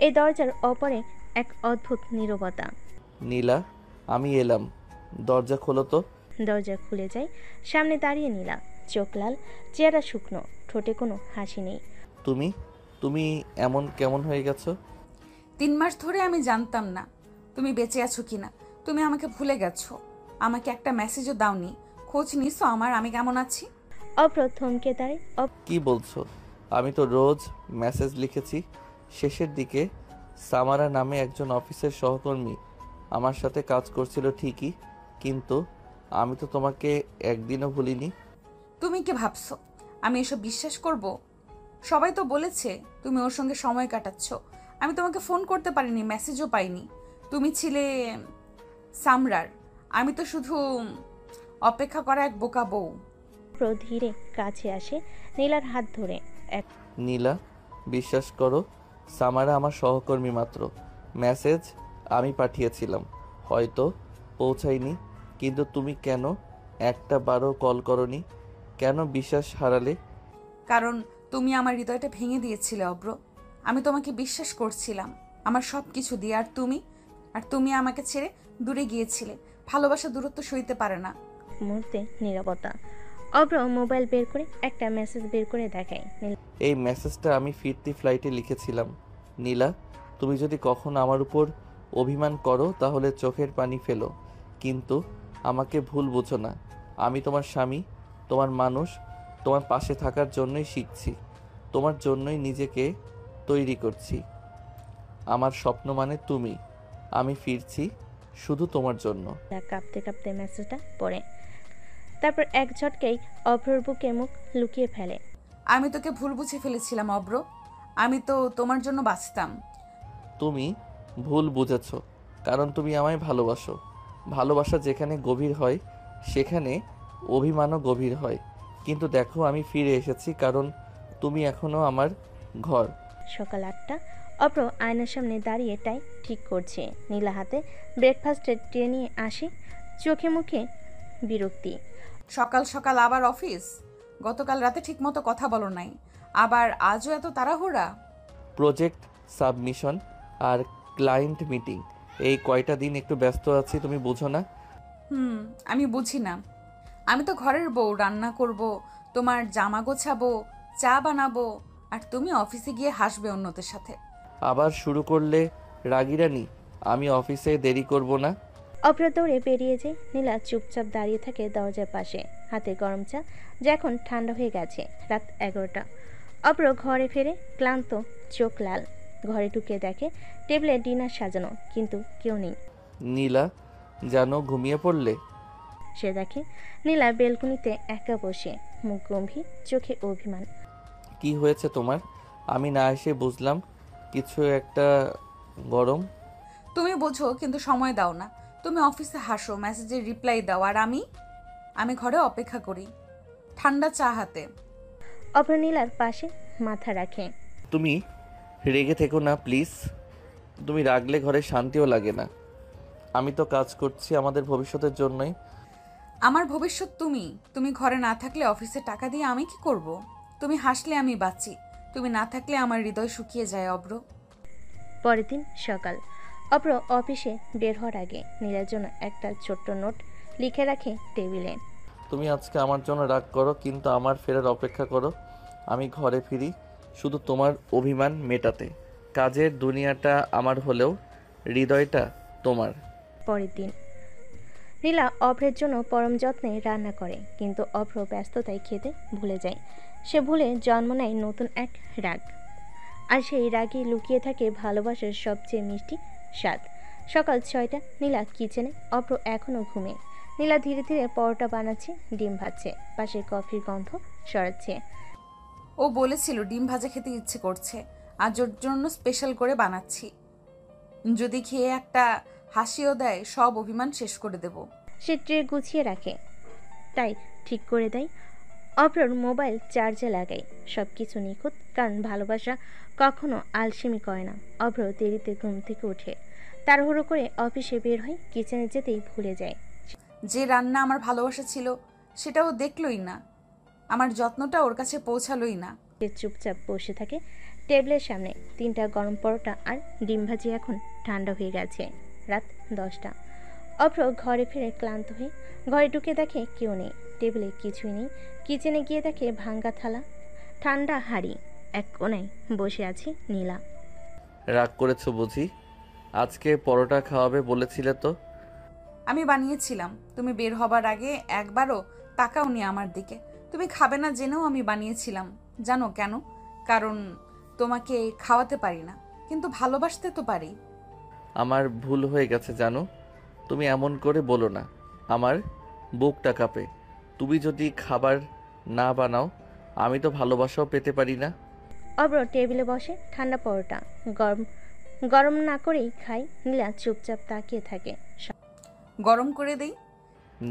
এই দরজার অপরে এক অদ্ভুত নীরবতা। নীলা, আমি এলাম, দরজা খোলো তো। দরজা খুলে যায়। সামনে দাঁড়িয়ে নীলা, চোখ লাল, চেহারা শুকনো, ঠোঁটে কোনো হাসি নেই। তুমি তুমি এমন কেমন হয়ে গেছো? 3 মাস ধরে আমি জানতাম না তুমি বেঁচে আছো কিনা। তুমি আমাকে ভুলে গেছো, আমাকে একটা মেসেজও দাওনি, খোঁজ নিছো আমার আমি কেমন আছি। অভ্র থমকে দাঁড়ায়। কি বলছো? আমি তো রোজ মেসেজ লিখেছি। শেষের দিকে সামারা নামে একজন অফিসের সহকর্মী আমার সাথে কাজ করছিল ঠিকই, কিন্তু আমি তো তোমাকে একদিনও ভুলিনি। তুমি কি ভাবছো আমি এসব বিশ্বাস করব? সবাই তো বলেছে তুমি ওর সঙ্গে সময় কাটাচ্ছ। আমি তোমাকে ফোন করতে পারিনি, মেসেজও পাইনি। তুমি ছিলে সামরার, আমি তো শুধু অপেক্ষা করা এক বোকা বউ। ধীরে কাছে আসে, নীলার হাত ধরে। নীলা, বিশ্বাস করো, সামারা আমার সহকর্মী মাত্র। মেসেজ আমি পাঠিয়েছিলাম, হয়তো পৌঁছায়নি, কিন্তু তুমি কেন একটা বারও কল করনি? কেন বিশ্বাস হারালে? কারণ তুমি আমার হৃদয়টা ভেঙে দিয়েছিলে অব্র। আমি তোমাকে বিশ্বাস করছিলাম আমার সব কিছু দিয়ে, আর তুমি আমাকে ছেড়ে দূরে গিয়েছিলে। ভালোবাসা দূরত্ব সইতে পারে না। মুহূর্তে নীরবতা। অব্র মোবাইল বের করে একটা মেসেজ বের করে দেখায়। এই মেসেজটা আমি ফিরতি ফ্লাইটে লিখেছিলাম। নীলা, তুমি যদি কখনো আমার উপর অভিমান করো তাহলে চোখের পানি ফেলো, কিন্তু আমাকে ভুল বুঝো না। আমি তোমার স্বামী, তোমার মানুষ, তোমার পাশে থাকার জন্যই শিখছি, তোমার জন্যই নিজেকে তৈরি করছি। আমার স্বপ্ন মানে তুমি। আমি ফিরছি শুধু তোমার জন্য। কাঁপতে কাঁপতে মেসেজটা পড়ে, তারপর এক ঝটকেই অভ্রর বুকে মুখ লুকিয়ে ফেলে। আমি তোকে ভুল বুঝে ফেলেছিলাম অব্র। আমি তো তোমার জন্য বাঁচতাম। তুমি ভুল বুঝেছ, কারণ তুমি আমায় ভালোবাসো। ভালোবাসা যেখানে গভীর হয় সেখানে অভিমানও গভীর হয়। কিন্তু দেখো, আমি ফিরে এসেছি কারণ তুমি এখনো আমার ঘর। সকাল 8টা। অভ্র আয়নার সামনে দাঁড়িয়ে টাই ঠিক করছে। নীলা হাতে ব্রেকফাস্টের ট্রে নিয়ে আসে, চোখে মুখে বিরক্তি। সকাল সকাল আবার অফিস? গতকাল রাতে ঠিকমতো কথা বলো নাই, আবার আজও এত তাড়াহুড়া? প্রজেক্ট সাবমিশন আর ক্লায়েন্ট মিটিং, এই কয়টা দিন একটু ব্যস্ত আছি, তুমি বুঝো না? আমি বুঝি না। আমি তো ঘরের বউ, রান্না করব, তোমার জামা গোছাবো, চা বানাবো, আর তুমি অফিসে গিয়ে হাসবে অন্যদের সাথে। আবার শুরু করলে রাগিরানি। আমি অফিসে দেরি করব না। অভ্র দৌড়ে বেরিয়ে যায়। নীলা চুপচাপ দাঁড়িয়ে থাকে দরজার পাশে, হাতে গরম চা, যা এখন ঠান্ডা হয়ে গেছে। রাত 11টা। অভ্র ঘরে ফেরে, ক্লান্ত, চোখ লাল। ঘরে ঢুকে দেখে টেবিলে ডিনার সাজানো, কিন্তু কেউ নেই। নীলা, জানো ঘুমিয়ে পড়লে? সে দেখে নীলা বেলকুনিতে একা বসে, মুখ গম্ভীর, চোখে অভিমান। কি হয়েছে তোমার? আমি না এসে বুঝলাম কিছু একটা গরম। তুমি বোঝো কিন্তু সময় দাও না। তুমি অফিসে হাসো, মেসেজে রিপ্লাই দাও, আর আমি ঘরে অপেক্ষা করি, ঠান্ডা চা হাতে। অভ্র নীলার পাশে মাথা রাখে। তুমি রেগে থেকো না প্লিজ। তুমি রাগলে ঘরে শান্তিও লাগে না। আমি তো কাজ করছি আমাদের ভবিষ্যতের জন্যই। আমার ভবিষ্যৎ তুমি ঘরে না থাকলে অফিসে টাকা দিয়ে আমি কি করব? তুমি হাসলে আমি বাঁচি, তুমি না থাকলে আমার হৃদয় শুকিয়ে যায় অব্র। পরের দিন সকাল। অভ্র অফিসে বের হওয়ার আগে নীলার জন্য একটা ছোট্ট নোট লিখে রাখে টেবিলে। তুমি আজকে আমার জন্য রাগ করো, কিন্তু আমার ফেরার অপেক্ষা করো। আমি ঘরে ফিরি শুধু তোমার অভিমান মেটাতে। কাজের দুনিয়াটা আমার হলেও হৃদয়টা তোমার। পরের দিন নীলা অভ্রের জন্য পরম যত্নে রান্না করে, কিন্তু অভ্র ব্যস্ততায় খেতে ভুলে যায়। সে ভুলে জন্ম নেয় নতুন এক রাগ, আর সেই রাগে লুকিয়ে থাকে ভালোবাসার সবচেয়ে মিষ্টি স্বাদ। সকাল 6টা। নীলা কিচেনে, অভ্র এখনও ঘুমে। নীলা ধীরে ধীরে পরোটা বানাচ্ছে, ডিম ভাজছে, পাশে কফির গন্ধ সরাচ্ছে। ও বলেছিল ডিম ভাজা খেতে ইচ্ছে করছে, আজ ওর জন্য স্পেশাল করে বানাচ্ছি। যদি খেয়ে একটা হাসিও দেয়, সব অভিমান শেষ করে দেব। সে ট্রে গুছিয়ে রাখে, তাই ঠিক করে দেয়। অভ্রর মোবাইল চার্জে লাগায়। সব কিছু নিখুঁত, কারণ ভালোবাসা কখনো আলসেমি করে না। অভ্র দেরিতে ঘুম থেকে উঠে তাড়াহুড়ো করে অফিসে বের হয়, কিচেনে যেতেই ভুলে যায়। যে রান্না আমার ভালোবাসা ছিল সেটাও দেখলই না, আমার যত্নটা ওর কাছে পৌঁছালোই না। সে চুপচাপ বসে থাকে টেবিলের সামনে। 3টা গরম পরোটা আর ডিম ভাজি এখন ঠান্ডা হয়ে গেছে। রাত 10টা। অভ্র ঘরে ফিরে ক্লান্ত হয়ে ঘরে ঢুকে দেখে কেউ নেই, টেবিলে কিছুই নেই। কিচেনে গিয়ে দেখে ভাঙ্গা থালা, ঠান্ডা হাঁড়ি, এক কোণায় বসে আছে নীলা। রাগ করেছো বুঝি? আজকে পরোটা খাওয়াবে বলেছিলে তো? আমি বানিয়েছিলাম, তুমি বের হবার আগে একবারও তাকাওনি আমার দিকে। তুমি খাবে না জেনেও আমি বানিয়েছিলাম। জানো কেন? কারণ তোমাকে খাওয়াতে পারি না, কিন্তু ভালোবাসতে তো পারি। আমার ভুল হয়ে গেছে জানো। তুমি এমন করে বলো না, আমার বুকটা কাঁপে। তুমি যদি খাবার না বানাও আমি তো ভালোবাসাও পেতে পারি না। অভ্র টেবিলে বসে, ঠান্ডা পরোটা গরম না করেই খাই। নীলা চুপচাপ তাকিয়ে থাকে। গরম করে দেই?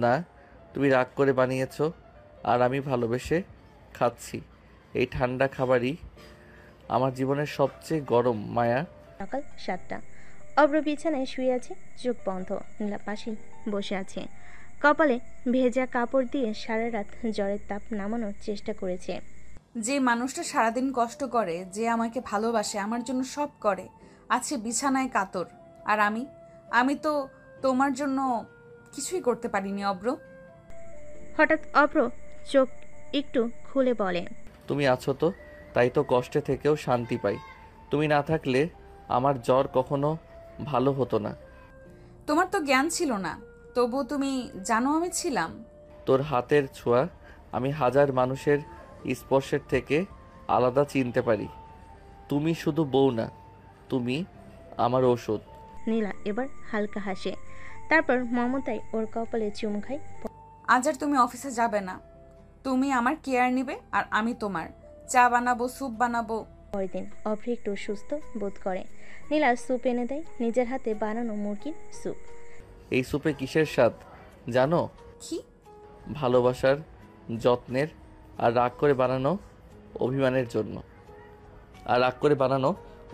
না, তুমি রাগ করে বানিয়েছো আর আমি ভালোবেসে খাচ্ছি। এই ঠান্ডা খাবারই আমার জীবনের সবচেয়ে গরম মায়া। সকাল 7টা। অভ্র বিছানায় শুয়ে আছে, চোখ বন্ধ। নীলা পাশে বসে আছে, কপালে ভেজা কাপড় দিয়ে সারা রাত জ্বরের তাপ নামানোর চেষ্টা করেছে। যে মানুষটা সারাদিন কষ্ট করে, যে আমাকে ভালোবাসে, আমার জন্য সব করে, আছে বিছানায় কাতর, আর আমি তো তোমার জন্য কিছুই করতে পারিনি অব্র। হঠাৎ অভ্র চোখ একটু খুলে বলে, তুমি আছো তো, তাই তো কষ্টে থেকেও শান্তি পাই। তুমি না থাকলে আমার জ্বর কখনো ভালো হতো না। তোমার তো জ্ঞান ছিল না, তবু তুমি জানো আমি ছিলাম। তোর হাতের ছোঁয়া আমি হাজার মানুষের স্পর্শের থেকে আলাদা চিনতে পারি। তুমি শুধু বউ না, তুমি আমার ঔষধ। নীলা এবার হালকা হাসে, তারপর মমতায় ওর কপালে চুমু খায়। আজ আর তুমি অফিসে যাবে না। তুমি আমার কেয়ার নিবে আর আমি তোমার। চা বানাবো, স্যুপ বানাবো। পরের দিন অভ্র একটু সুস্থ বোধ করে। নীলা স্যুপ এনে দেয়, নিজের হাতে বানানো মুরগির স্যুপ। এই স্যুপে কিসের স্বাদ জানো? কি? ভালোবাসার, যত্নের আর রাগ করে বানানো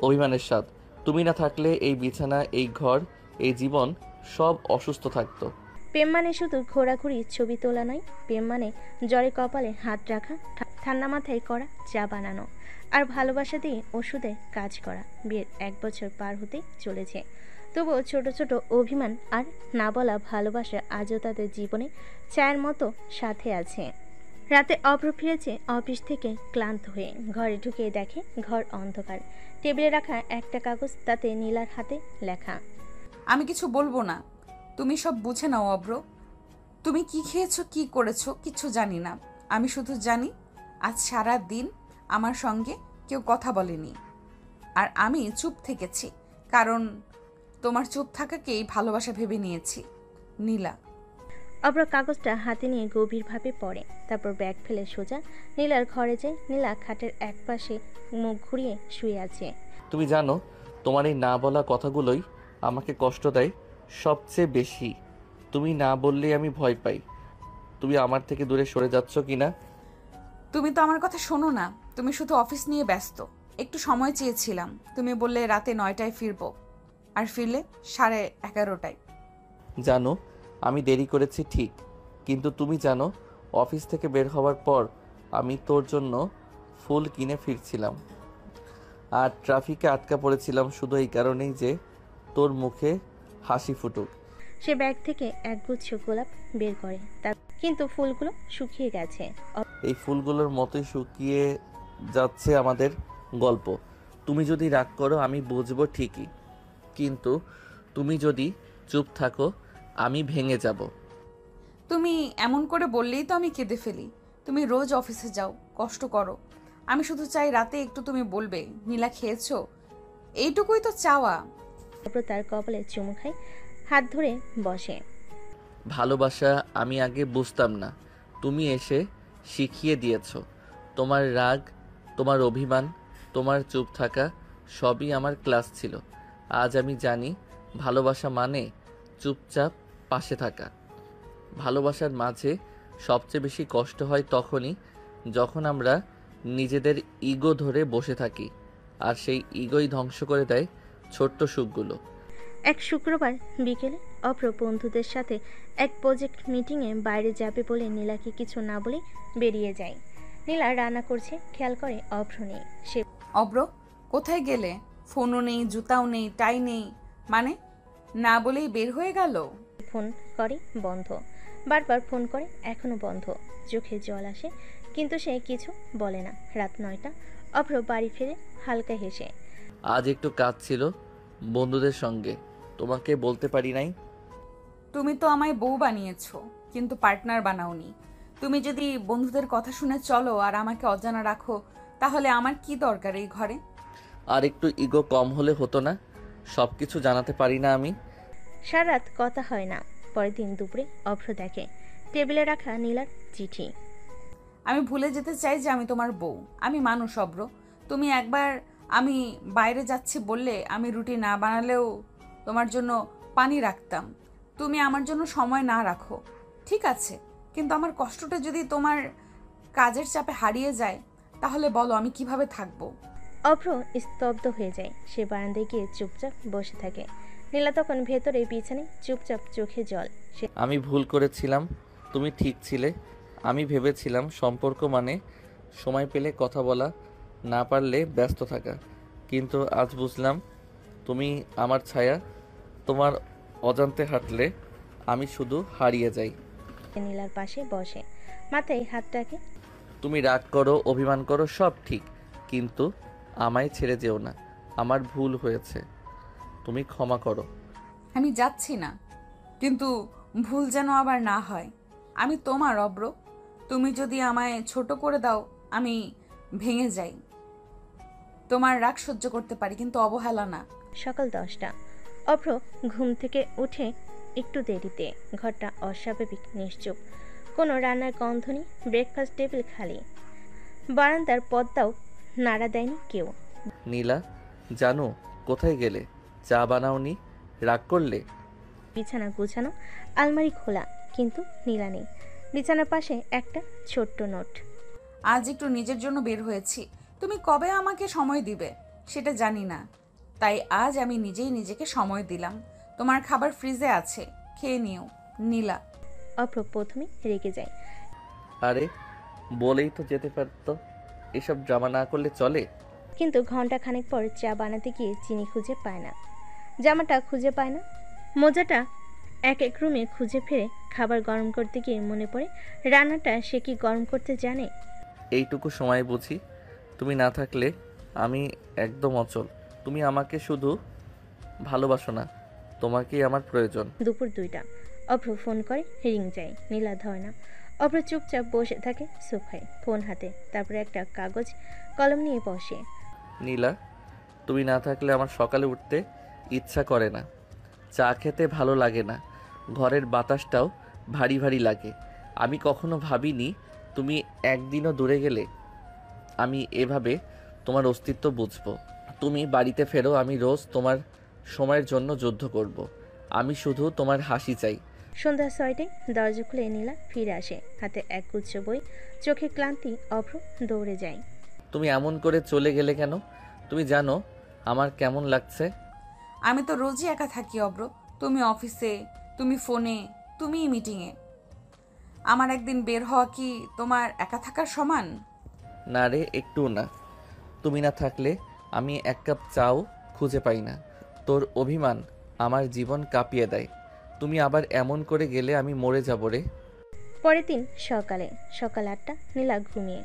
অভিমানের স্বাদ। তুমি না থাকলে এই বিছানা, এই ঘর, এই জীবন সব অসুস্থ থাকতো। প্রেম মানে শুধু ঘোরাঘুরি, ছবি তোলা নয়। প্রেম মানে জ্বরে কপালে হাত রাখা, ঠান্ডা মাথায় করা চা বানানো, আর ভালোবাসা দিয়ে ওষুধে কাজ করা। বিয়ের 1 বছর পার হতে চলেছে, তবুও ছোট ছোট অভিমান আর না বলা ভালোবাসা আজও তাদের জীবনে চায়ের মতো সাথে আছে। রাতে অভ্র ফিরেছে অফিস থেকে ক্লান্ত হয়ে। ঘরে ঢুকে দেখে ঘর অন্ধকার। টেবিলে রাখা একটা কাগজ, তাতে নীলার হাতে লেখা, আমি কিছু বলবো না, তুমি সব বুঝে নাও অব্র। তুমি কি খেয়েছো, কি করেছো কিছু জানি না। আমি শুধু জানি আজ সারা দিন আমার সঙ্গে কেউ কথা বলেনি, আর আমি চুপ থেকেছি, কারণ তোমার চুপ থাকাকেই ভালোবাসা ভেবে নিয়েছি। নীলা। অভ্র কাগজটা হাতে নিয়ে গভীরভাবে পড়ে, তারপর ব্যাগ ফেলে সোজা নীলার ঘরে যায়। নীলা খাটের একপাশে মুখ ঘুরিয়ে শুয়ে আছে। তুমি জানো, তোমার এই না বলা কথাগুলোই আমাকে কষ্ট দেয় সবচেয়ে বেশি। তুমি না বললেই আমি ভয় পাই তুমি আমার থেকে দূরে সরে যাচ্ছ কিনা। তুমি তো আমার কথা শোনো না, তুমি শুধু অফিস নিয়ে ব্যস্ত। একটু সময় চেয়েছিলাম, তুমি বললে রাতে 9টায় ফিরবো, আর ফিরলে 11:30টায়। জানো আমি দেরি করেছি ঠিক, কিন্তু তুমি জানো অফিস থেকে বের হওয়ার পর আমি তোর জন্য ফুল কিনে ফিরছিলাম, আর ট্রাফিকে আটকা পড়েছিলাম শুধু এই কারণেই যে তোর মুখে হাসি ফুটুক। সে ব্যাগ থেকে একগুচ্ছ গোলাপ বের করে, কিন্তু ফুলগুলো শুকিয়ে গেছে। এই ফুলগুলোর মতোই শুকিয়ে যাচ্ছে আমাদের গল্প। তুমি যদি রাগ করো আমি বুঝবো ঠিকই, কিন্তু তুমি যদি চুপ থাকো আমি ভেঙে যাব। তুমি এমন করে বললেই তো আমি কেঁদে ফেলি। তুমি রোজ অফিসে যাও, কষ্ট করো, আমি শুধু চাই রাতে একটু তুমি বলবে নীলা খেয়েছো, এইটুকুই তো চাওয়া। তারপর তার কপালে চুমু খায়, হাত ধরে বসে। ভালোবাসা আমি আগে বুঝতাম না, তুমি এসে শিখিয়ে দিয়েছ। তোমার রাগ, তোমার অভিমান, তোমার চুপ থাকা সবই আমার ক্লাস ছিল। আজ আমি জানি ভালোবাসা মানে চুপচাপ পাশে থাকা। ভালোবাসার মাঝে সবচেয়ে বেশি কষ্ট হয় তখনই যখন আমরা নিজেদের ইগো ধরে বসে থাকি, আর সেই ইগোই ধ্বংস করে দেয় ছোট্ট সুখগুলো। এক শুক্রবার বিকেলে অভ্র বন্ধুদের সাথে এক প্রজেক্ট মিটিংয়ে বাইরে যাবে বলে নীলাকে কিছু না বলে বেরিয়ে যায়। নীলা রান্না করছে, খেয়াল করে অভ্র নেই। সে, অভ্র কোথায় গেলে? ফোনও নেই, জুতাও নেই, টাই নেই, মানে না বলেই বের হয়ে গেল। ফোন করে বন্ধ, বারবার ফোন করে এখনো বন্ধ। চোখে জল আসে, কিন্তু সে কিছু বলে না। রাত 9টা, অভ্র বাড়ি ফিরে হালকা হেসে। আজ একটু কাজ ছিল বন্ধুদের সঙ্গে, তোমাকে বলতে পারি নাই। তুমি তো আমায় বউ বানিয়েছো, কিন্তু পার্টনার বানাওনি। তুমি যদি বন্ধুদের কথা শুনে চলো আর আমাকে অজানা রাখো, তাহলে আমার কি দরকার এই ঘরে? আর একটু ইগো কম হলে হতো না? সব কিছু জানাতে পারি না আমি? সারা রাত কথা হয় না। পরের দিন দুপুরে অভ্র দেখে টেবিলে রাখা নীলার চিঠি। আমি ভুলে যেতে চাই যে আমি তোমার বউ। আমি মানুষ অভ্র। তুমি একবার আমি বাইরে যাচ্ছি বললে আমি রুটি না বানালেও তোমার জন্য পানি রাখতাম। তুমি আমার জন্য সময় না রাখো, ঠিক আছে, কিন্তু আমার কষ্টটা যদি তোমার কাজের চাপে হারিয়ে যায়, তাহলে বলো আমি কিভাবে থাকবো? অভ্র স্তব্ধ হয়ে যায়। সে বারান্দায় গিয়ে চুপচাপ বসে থাকে। নীলা তখন ভেতরে বিছানায় চুপচাপ, চোখে জল। আমি ভুল করেছিলাম, তুমি ঠিক ছিলে। আমি ভেবেছিলাম সম্পর্ক মানে সময় পেলে কথা বলা, না পারলে ব্যস্ত থাকা। কিন্তু আজ বুঝলাম তুমি আমার ছায়া। তোমার অজান্তে হাঁটলে আমি শুধু হারিয়ে যাই। নীলার পাশে বসে মাথায় হাত রাখে। তুমি রাগ করো, অভিমান করো, সব ঠিক, কিন্তু আমায় ছেড়ে যেও না। আমার ভুল হয়েছে, তুমি ক্ষমা করো। আমি যাচ্ছি না, কিন্তু ভুল যেন আবার না হয়। আমি তোমার অব্র, তুমি যদি আমায় ছোট করে দাও আমি ভেঙে যাই। তোমার রাগ সহ্য করতে পারি, কিন্তু অবহেলা না। সকাল 10টা। অভ্র ঘুম থেকে উঠে একটু দেরিতে। ঘরটা অস্বাভাবিক নিশ্চুপ, কোনো রান্নার গন্ধ নেই, ব্রেকফাস্ট টেবিল খালি, বারান্দার পর্দাও নাড়া দেয়নি কেউ। নীলা, জানো কোথায় গেলে? চা বানাওনি? রাগ করলে? বিছানা গুছানো, আলমারি খোলা, কিন্তু নীলা নেই। বিছানার পাশে একটা ছোট্ট নোট। আজ একটু নিজের জন্য বের হয়েছি, তুমি কবে আমাকে সময় দিবে সেটা জানি না, তাই আজ আমি নিজেই নিজেকে সময় দিলাম। তোমার খাবার ফ্রিজে আছে, খেয়ে নিও। নীলা। অভ্র প্রথমে রেগে যায়। আরে বলেই তো যেতে পারতো, এসব ড্রামা না করলে চলে। কিন্তু ঘন্টা খানেক পর চা বানাতে গিয়ে চিনি খুঁজে পায় না, জামাটা খুঁজে পায় না, মোজাটা এক এক রুমে খুঁজে ফিরে। খাবার গরম করতে গিয়ে মনে পড়ে রান্নাটা সে কি গরম করতে জানে। এইটুকু সময় বুঝি তুমি না থাকলে আমি একদম অচল। তুমি আমাকে শুধু ভালোবাসো না, তোমাকেই আমার প্রয়োজন। দুপুর 2টা। অভ্র ফোন করে, রিং যায়, নীলা ধরে না। অভ্র চুপচাপ বসে থাকে সোফায়, ফোন হাতে, তারপরে একটা কাগজ কলম নিয়ে বসে। নীলা, তুমি না থাকলে আমার সকালে উঠতে ইচ্ছা করে না, চা খেতে ভালো লাগে না, ঘরের বাতাসটাও ভারী ভারী লাগে। আমি কখনো ভাবিনি তুমি একদিনও দূরে গেলে আমি এভাবে তোমার অস্তিত্ব বুঝবো। তুমি বাড়িতে ফেরো, আমি রোজ তোমার সময়ের জন্য যুদ্ধ করব। আমি শুধু তোমার হাসি চাই। সন্ধ্যা 6টায় দরজা খুলে নীলা ফিরে আসে, হাতে এক গুচ্ছ বই, চোখে ক্লান্তি। অভ্র দৌড়ে যায়। তুমি এমন করে চলে গেলে কেন? তুমি জানো আমার কেমন লাগছে? আমি তো রোজই একা থাকি অব্র, তুমি অফিসে, তুমি ফোনে, তুমি মিটিংয়ে। আমার একদিন বের হওয়া কি তোমার একা থাকার সমান? না রে, একটুও না। তুমি না থাকলে আমি এক কাপ চাও খুঁজে পাই না। তোর অভিমান আমার জীবন কাঁপিয়ে দেয়। তুমি আবার এমন করে গেলে আমি মরে যাব রে। পরের দিন সকাল 8টা। নীলা ঘুমিয়ে।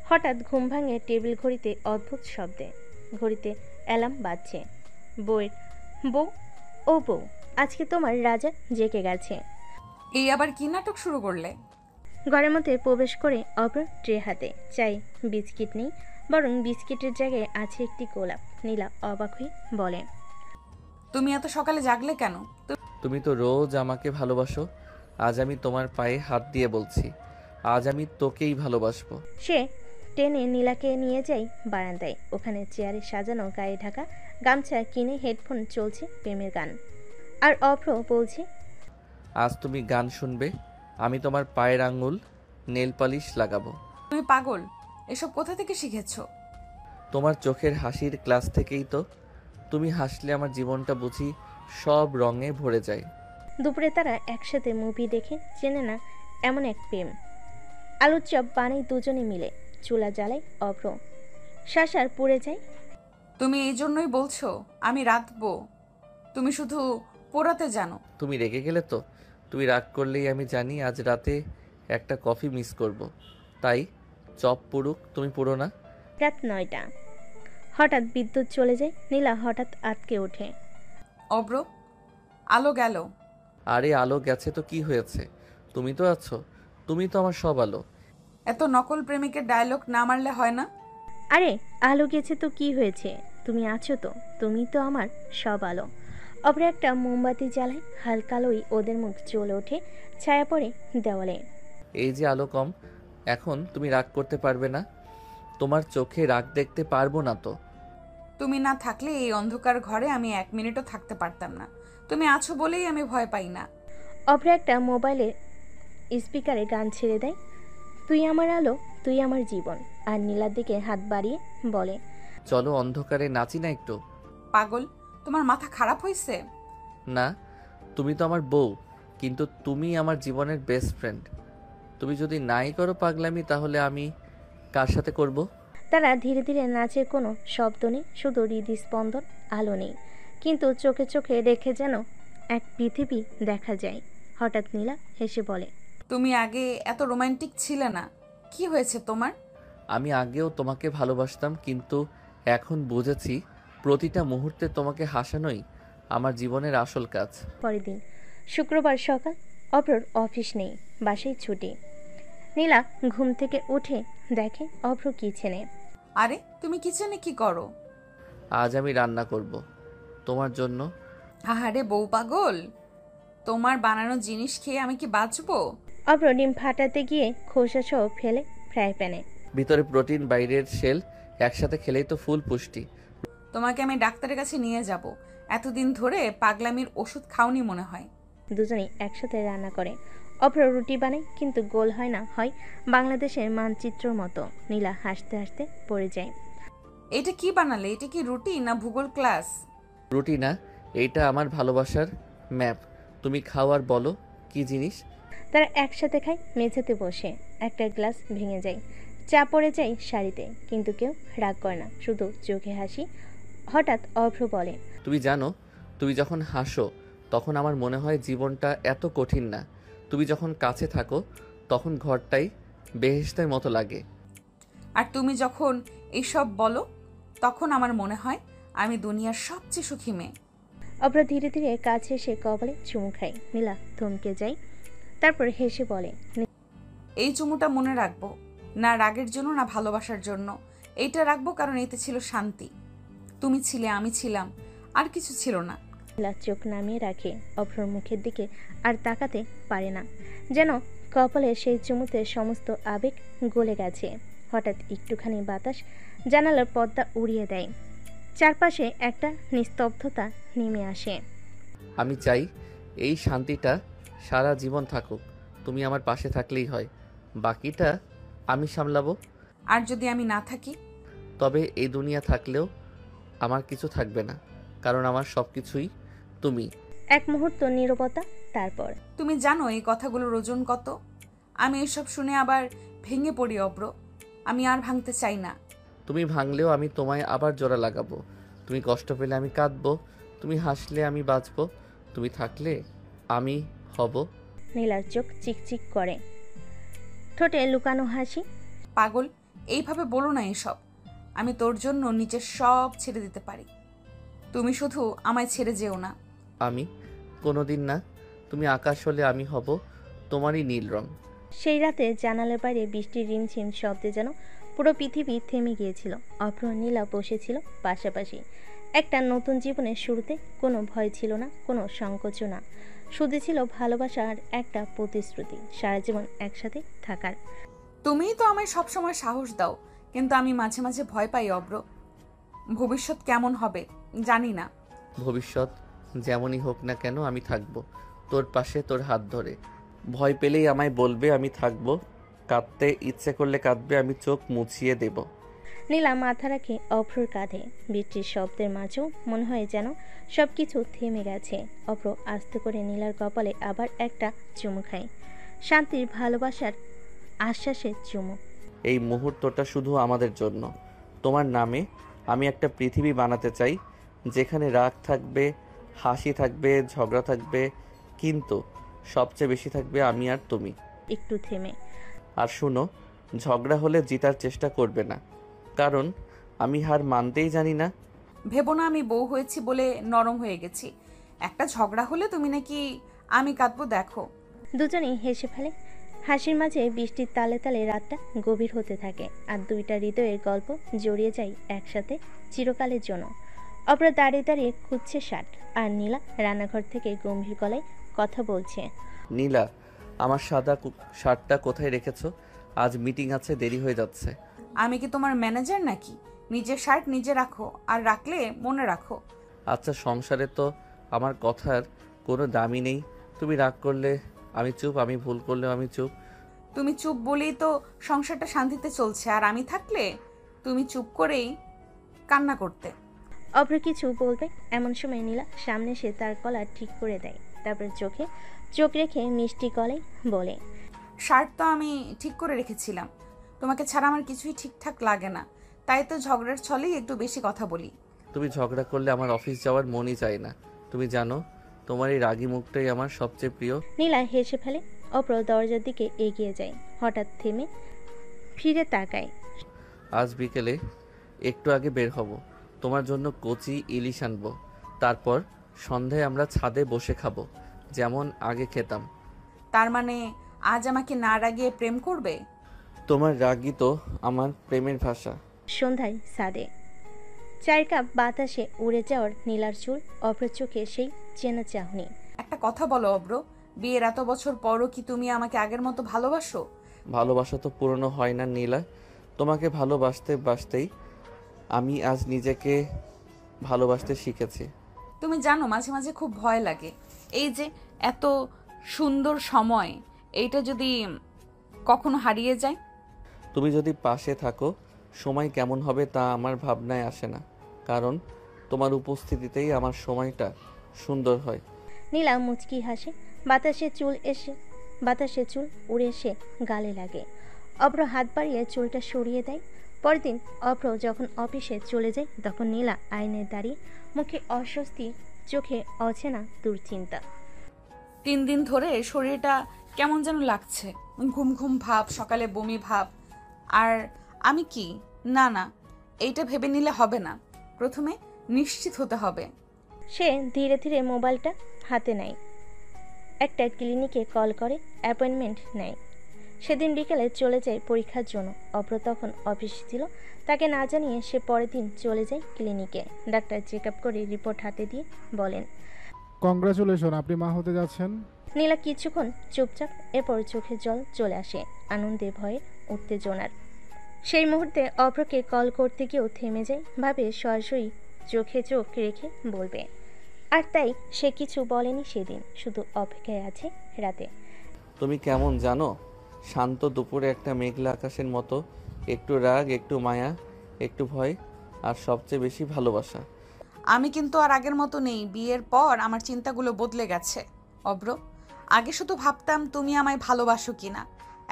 হঠাৎ ঘুম ভাঙে টেবিল ঘড়িতে অদ্ভুত শব্দে। ঘড়িতে অ্যালার্ম বাজছে। বউ, ও বউ, আজকে তোমার রাজা জেগে গেছে। এই আবার কি নাটক শুরু করলে? ঘরের মধ্যে প্রবেশ করে অভ্র ট্রে হাতে, চাই বিস্কিট নেই, বরং বিস্কিটের জায়গায় আছে একটি গোলাপ। নীলা অবাক হয়ে বলে, তুমি এত সকালে জাগলে কেন? তুমি তো রোজ আমাকে ভালোবাসো, আজ আমি তোমার পায়ে হাত দিয়ে বলছি, আজ আমি তোকেই ভালোবাসবো। সে টেনে নীলাকে নিয়ে যায় বারান্দায়। ওখানে চেয়ারে সাজানো গায়ে ঢাকা গামছা, কিনে হেডফোন চলছে প্রেমের গান। আর অভ্র বলছে, আজ তুমি গান শুনবে, আমি তোমার পায়ের আঙ্গুল নেল পালিশ লাগাবো। তুমি পাগল, এসব কোথা থেকে শিখেছো? তোমার চোখের হাসির ক্লাস থেকেই তো। তুমি হাসলে আমার জীবনটা বুঝি সব রঙে ভরে যায়। দুপুরে তারা একসাথে মুভি দেখে, চেনে না এমন এক প্রেম। আলুর চপ বানাই দুজনে মিলে, চুলা জ্বালাই অভ্র, শাসার পুড়ে যায়। তুমি এই জন্যই বলছো আমি রাঁধবো? তুমি শুধু পোড়াতে জানো। তুমি রেগে গেলে তো? তুমি রাগ করলেই আমি জানি আজ রাতে একটা কফি মিস করব। তাই চপ পুড়ুক, তুমি পুড়ো না। রাত 9টা। হঠাৎ বিদ্যুৎ চলে যায়। নীলা হঠাৎ আটকে ওঠে। অব্র, আলো গেল। আরে আলো গেছে তো কি হয়েছে? তুমি তো আছো, তুমি তো আমার সব আলো। এত নকল প্রেমিকের ডায়লগ না মারলে হয় না? আরে আলো গেছে তো কি হয়েছে, তুমি আছো তো, তুমি তো আমার সব আলো। অপরে একটা মোমবাতি জ্বালায়, হালকা আলোয় ওদের মুখ জ্বলে ওঠে, ছায়া পড়ে দেওয়ালে। এই যে আলো কম, এখন তুমি রাগ করতে পারবে না? তোমার চোখে রাগ দেখতে পারবো না তো। তুমি না থাকলে এই অন্ধকার ঘরে আমি 1 মিনিটও থাকতে পারতাম না। তুমি আছো বলেই আমি ভয় পাই না। অপরে একটা মোবাইলের স্পিকারে গান ছেড়ে দেয়, তুই আমার আলো, তুই আমার জীবন। আর নীলার দিকে হাত বাড়িয়ে বলে, চলো অন্ধকারে নাচি না একটু। পাগল, তোমার মাথা খারাপ হয়েছে? না, তুমি তো আমার বউ, কিন্তু তুমি আমার জীবনের বেস্ট ফ্রেন্ড। তুমি যদি নাই করো পাগলামি, তাহলে আমি কার সাথে করব? তারা ধীরে ধীরে নাচের কোনো শব্দ নেই, শুধু হৃদস্পন্দন, আলো নেই, কিন্তু চোখে চোখে রেখে যেন এক পৃথিবী দেখা যায়। হঠাৎ নীলা হেসে বলে, তুমি আগে এত রোমান্টিক ছিলে না, কি হয়েছে তোমার? আমি আগেও তোমাকে ভালোবাসতাম, কিন্তু এখন বুঝেছি প্রতিটা মুহূর্তে তোমাকে হাসানোই আমার জীবনের আসল কাজ। পরের দিন শুক্রবার সকাল, অভ্রর অফিস নেই, বাসায় ছুটি। নীলা ঘুম থেকে উঠে দেখে অভ্র কিচেনে। আরে তুমি কিচেনে কি করো? আজ আমি রান্না করব তোমার জন্য। আহারে বউ পাগল, তোমার বানানো জিনিস খেয়ে আমি কি বাঁচবো? অভ্র ডিম ফাটাতে গিয়ে খোসা সহ ফেলে ফ্রাই প্যানে। ভিতরে প্রোটিন, বাইরের শেল, একসাথে খেলেই তো ফুল পুষ্টি। তোমাকে আমি ডাক্তারের কাছে নিয়ে যাব। এতদিন ধরে পাগলামির ওষুধ খাওনি মনে হয়। দুজনেই একসাথে রান্না করে। অভ্র রুটি বানায়, কিন্তু গোল হয় না, হয় বাংলাদেশের মানচিত্রর মতো। নীলা হাসতে হাসতে পড়ে যায়। এটা কি বানালে? এটা কি রুটি না ভূগোল ক্লাস? রুটি না, এইটা আমার ভালোবাসার ম্যাপ। তুমি খাও আর বলো কি জিনিস। তারা একসাথে খায়, মেঝেতে বসে। একটা গ্লাস ভেঙে যায়, চা পড়ে যায় শাড়িতে, কিন্তু কেউ রাগ করে না, শুধু চোখে হাসি। হঠাৎ অভ্র বলে, তুমি জানো, তুমি যখন হাসো তখন আমার মনে হয় জীবনটা এত কঠিন না। তুমি যখন কাছে থাকো তখন ঘরটাই বেহেশতের মতো লাগে। আর তুমি যখন এইসব বলো তখন আমার মনে হয় আমি দুনিয়ার সবচেয়ে সুখী মেয়ে। অভ্র ধীরে ধীরে কাছে এসে কপালে চুমু খায়। নীলা থমকে যায়, তারপর হেসে বলে, এই চুমুটা মনে রাখবো, না রাগের জন্য না ভালোবাসার জন্য। এইটা রাখবো কারণ এতে ছিল শান্তি। তুমি ছিলে, আমি ছিলাম, আর কিছু ছিল না। নীলা চোখ নামিয়ে রাখে, অভ্রর মুখের দিকে আর তাকাতে পারে না, যেন কপালে সেই চুমুতে সমস্ত আবেগ গলে গেছে। হঠাৎ একটুখানি বাতাস জানালার পর্দা উড়িয়ে দেয়, চারপাশে একটা নিস্তব্ধতা নেমে আসে। আমি চাই এই শান্তিটা সারা জীবন থাকুক। তুমি আমার পাশে থাকলেই হয়, বাকিটা আমি সামলাবো। আর যদি আমি না থাকি? তবে এই দুনিয়া থাকলেও আমার কিছু থাকবে না, কারণ আমার সব কিছুই তুমি। এক মুহূর্ত নীরবতা, তারপর, তুমি জানো এই কথাগুলোর ওজন কত? আমি এসব শুনে আবার ভেঙে পড়ি অব্র। আমি আর ভাঙতে চাই না। তুমি ভাঙলেও আমি তোমায় আবার জোড়া লাগাবো। তুমি কষ্ট পেলে আমি কাঁদবো, তুমি হাসলে আমি বাঁচবো, তুমি থাকলে আমি হব। নীলার চোখ চিকচিক করে, ঠোঁটে লুকানো হাসি। পাগল, এইভাবে বলো না এসব। আমি তোর জন্য নিজের সব ছেড়ে দিতে পারি। তুমি শুধু আমায় ছেড়ে যেও না। আমি কোনোদিন না। তুমি আকাশ হলে আমি হব তোমারই নীল রং। সেই রাতে জানালার বাইরে বৃষ্টির রিমঝিম শব্দে যেন পুরো পৃথিবী থেমে গিয়েছিল। অভ্র নীলা বসেছিল পাশাপাশি। একটা নতুন জীবনের শুরুতে কোনো ভয় ছিল না, কোনো সংকোচ না, শুধু ছিল ভালোবাসা আর একটা প্রতিশ্রুতি সারা জীবন একসাথে থাকার। তুমিই তো আমায় সবসময় সাহস দাও, কিন্তু আমি মাঝে মাঝে ভয় পাই অব্র। ভবিষ্যৎ কেমন হবে জানি না। ভবিষ্যৎ যেমনই হোক না কেন আমি থাকবো তোর পাশে, তোর হাত ধরে। ভয় পেলেই আমায় বলবে, আমি থাকবো। কাঁদতে ইচ্ছে করলে কাঁদবে, আমি চোখ মুছিয়ে দেব। নীলা মাথা রাখে অভ্রর কাঁধে। বৃষ্টির শব্দের মাঝেও মনে হয় যেন সবকিছু থেমে গেছে। অভ্র আস্তে করে নীলার কপালে আবার একটা চুমু খায়, শান্তির ভালোবাসার আশ্বাসের চুমু। এই মুহূর্তটা শুধু আমাদের জন্য। তোমার নামে আমি একটা পৃথিবী বানাতে চাই, যেখানে রাগ থাকবে, হাসি থাকবে, ঝগড়া থাকবে, কিন্তু সবচেয়ে বেশি থাকবে আমি আর তুমি। একটু থেমে, আর শুনো, ঝগড়া হলে জিতার চেষ্টা করবে না, কারণ আমি হার মানতেই জানি না। ভেবো না আমি বউ হয়েছি বলে নরম হয়ে গেছি। একটা ঝগড়া হলে তুমি নাকি আমি কাঁদবো, দেখো। দুজনেই হেসে ফেলে। হাসির মাঝে বৃষ্টির তালে তালে রাতটা গভীর হতে থাকে, আর দুইটা হৃদয়ের গল্প জড়িয়ে যায় একসাথে চিরকালের জন্য। অভ্র দাঁড়িয়ে দাঁড়িয়ে খুঁজছে শার্ট, আর নীলা রান্নাঘর থেকে গম্ভীর গলায় কথা বলছে। নীলা, আমার সাদা শার্টটা কোথায় রেখেছো? আজ মিটিং আছে, দেরি হয়ে যাচ্ছে। আমি কি তোমার ম্যানেজার নাকি? নিজের শার্ট নিজে রাখো, আর রাখলে মনে রাখো। আচ্ছা, সংসারে তো আমার কথার কোনো দামই নেই। তুমি রাগ করলে আমি চুপ, আমি ভুল করলেও আমি চুপ। তুমি চুপ বলেই তো সংসারটা শান্তিতে চলছে, আর আমি থাকলে তুমি চুপ করেই কান্না করতে। অভ্র কিছু বলবে এমন সময় নীলা সামনে এসে তার গলা ঠিক করে দেয়, তারপর চোখে চোখ রেখে মিষ্টি গলায় বলে, শার্ট তো আমি ঠিক করে রেখেছিলাম, তোমাকে ছাড়া আমার কিছুই ঠিকঠাক লাগে না, তাই তো ঝগড়ার ছলেই একটু বেশি কথা বলি। তুমি ঝগড়া করলে আমার অফিস যাওয়ার মনই চায় না। তুমি জানো তোমার এই রাগী মুখটাই আমার সবচেয়ে প্রিয়। নীলা হেসে ফেলে। অভ্র দরজার দিকে এগিয়ে যায়, হঠাৎ থেমে ফিরে তাকায়। আজ বিকেলে একটু আগে বের হব, তোমার জন্য কচি ইলিশ আনবো। তারপর সন্ধ্যায় আমরা ছাদে বসে খাবো, যেমন আগে খেতাম। তার মানে আজ আমাকে না রাগিয়ে প্রেম করবে? তোমার রাগই তো আমার প্রেমের ভাষা। সন্ধ্যায় ছাদে 4 কাপ বাতাসে উড়ে যাওয়ার নীলার চুল, অভ্র চোখে সেই চেনা চাহনি। একটা কথা বলো অভ্র, বিয়ের এত বছর পরও কি তুমি আমাকে আগের মতো ভালোবাসো? ভালোবাসা তো পুরনো হয় না নীলা। তোমাকে ভালোবাসতে বাসতেই আমি আজ নিজেকে ভালোবাসতে শিখেছি। তুমি জানো মাঝে মাঝে খুব ভয় লাগে, এই যে এত সুন্দর সময়, এইটা যদি কখনো হারিয়ে যায়। তুমি যদি পাশে থাকো সময় কেমন হবে তা আমার ভাবনায় আসে না, কারণ তোমার উপস্থিতিতেই আমার সময়টা সুন্দর হয়। নীলা মুচকি হাসে। বাতাসে চুল উড়ে এসে গালে লাগে। অভ্র হাত বাড়িয়ে চুলটা সরিয়ে দেয়। পরদিন অভ্র যখন অফিসে চলে যায়, তখন নীলা আয়নায় দাঁড়িয়ে, মুখে অস্বস্তি, চোখে অচেনা দুশ্চিন্তা। 3 দিন ধরে শরীরটা কেমন যেন লাগছে, ঘুম ঘুম ভাব, সকালে বমি ভাব। আর আমি কি? না না, এইটা ভেবে নিলে হবে না, প্রথমে নিশ্চিত হতে হবে। সে ধীরে ধীরে মোবাইলটা হাতে নেয়, একটা ক্লিনিকে কল করে অ্যাপয়েন্টমেন্ট নেয়। সেদিন বিকেলে চলে যায় পরীক্ষার জন্য। অভ্র তখন অফিসে ছিল। তাকে না জানিয়ে সে পরের দিন চলে যায় ক্লিনিকে। ডাক্তার চেক আপ করে রিপোর্ট হাতে দিয়ে বলেন, কংগ্রাচুলেশন, আপনি মা হতে যাচ্ছেন। নীলা কিছুক্ষণ চুপচাপ, এরপর চোখে জল চলে আসে, আনন্দে ভয়ে উত্তেজনার। সেই মুহূর্তে অভ্রকে কল করতে গিয়েও থেমে যায়, ভাবে সরাসরি চোখে চোখ রেখে বলবে। আর তাই সে কিছু বলেনি সেদিন, শুধু অপেক্ষায় আছে রাতে। তুমি কেমন জানো, শান্ত দুপুরে একটা মেঘলা আকাশের মতো, একটু রাগ, একটু মায়া, একটু ভয়, আর সবচেয়ে বেশি ভালোবাসা। আমি কিন্তু আর আগের মতো নেই। বিয়ের পর আমার চিন্তাগুলো বদলে গেছে অভ্র। আগে শুধু ভাবতাম তুমি আমায় ভালোবাসো কিনা,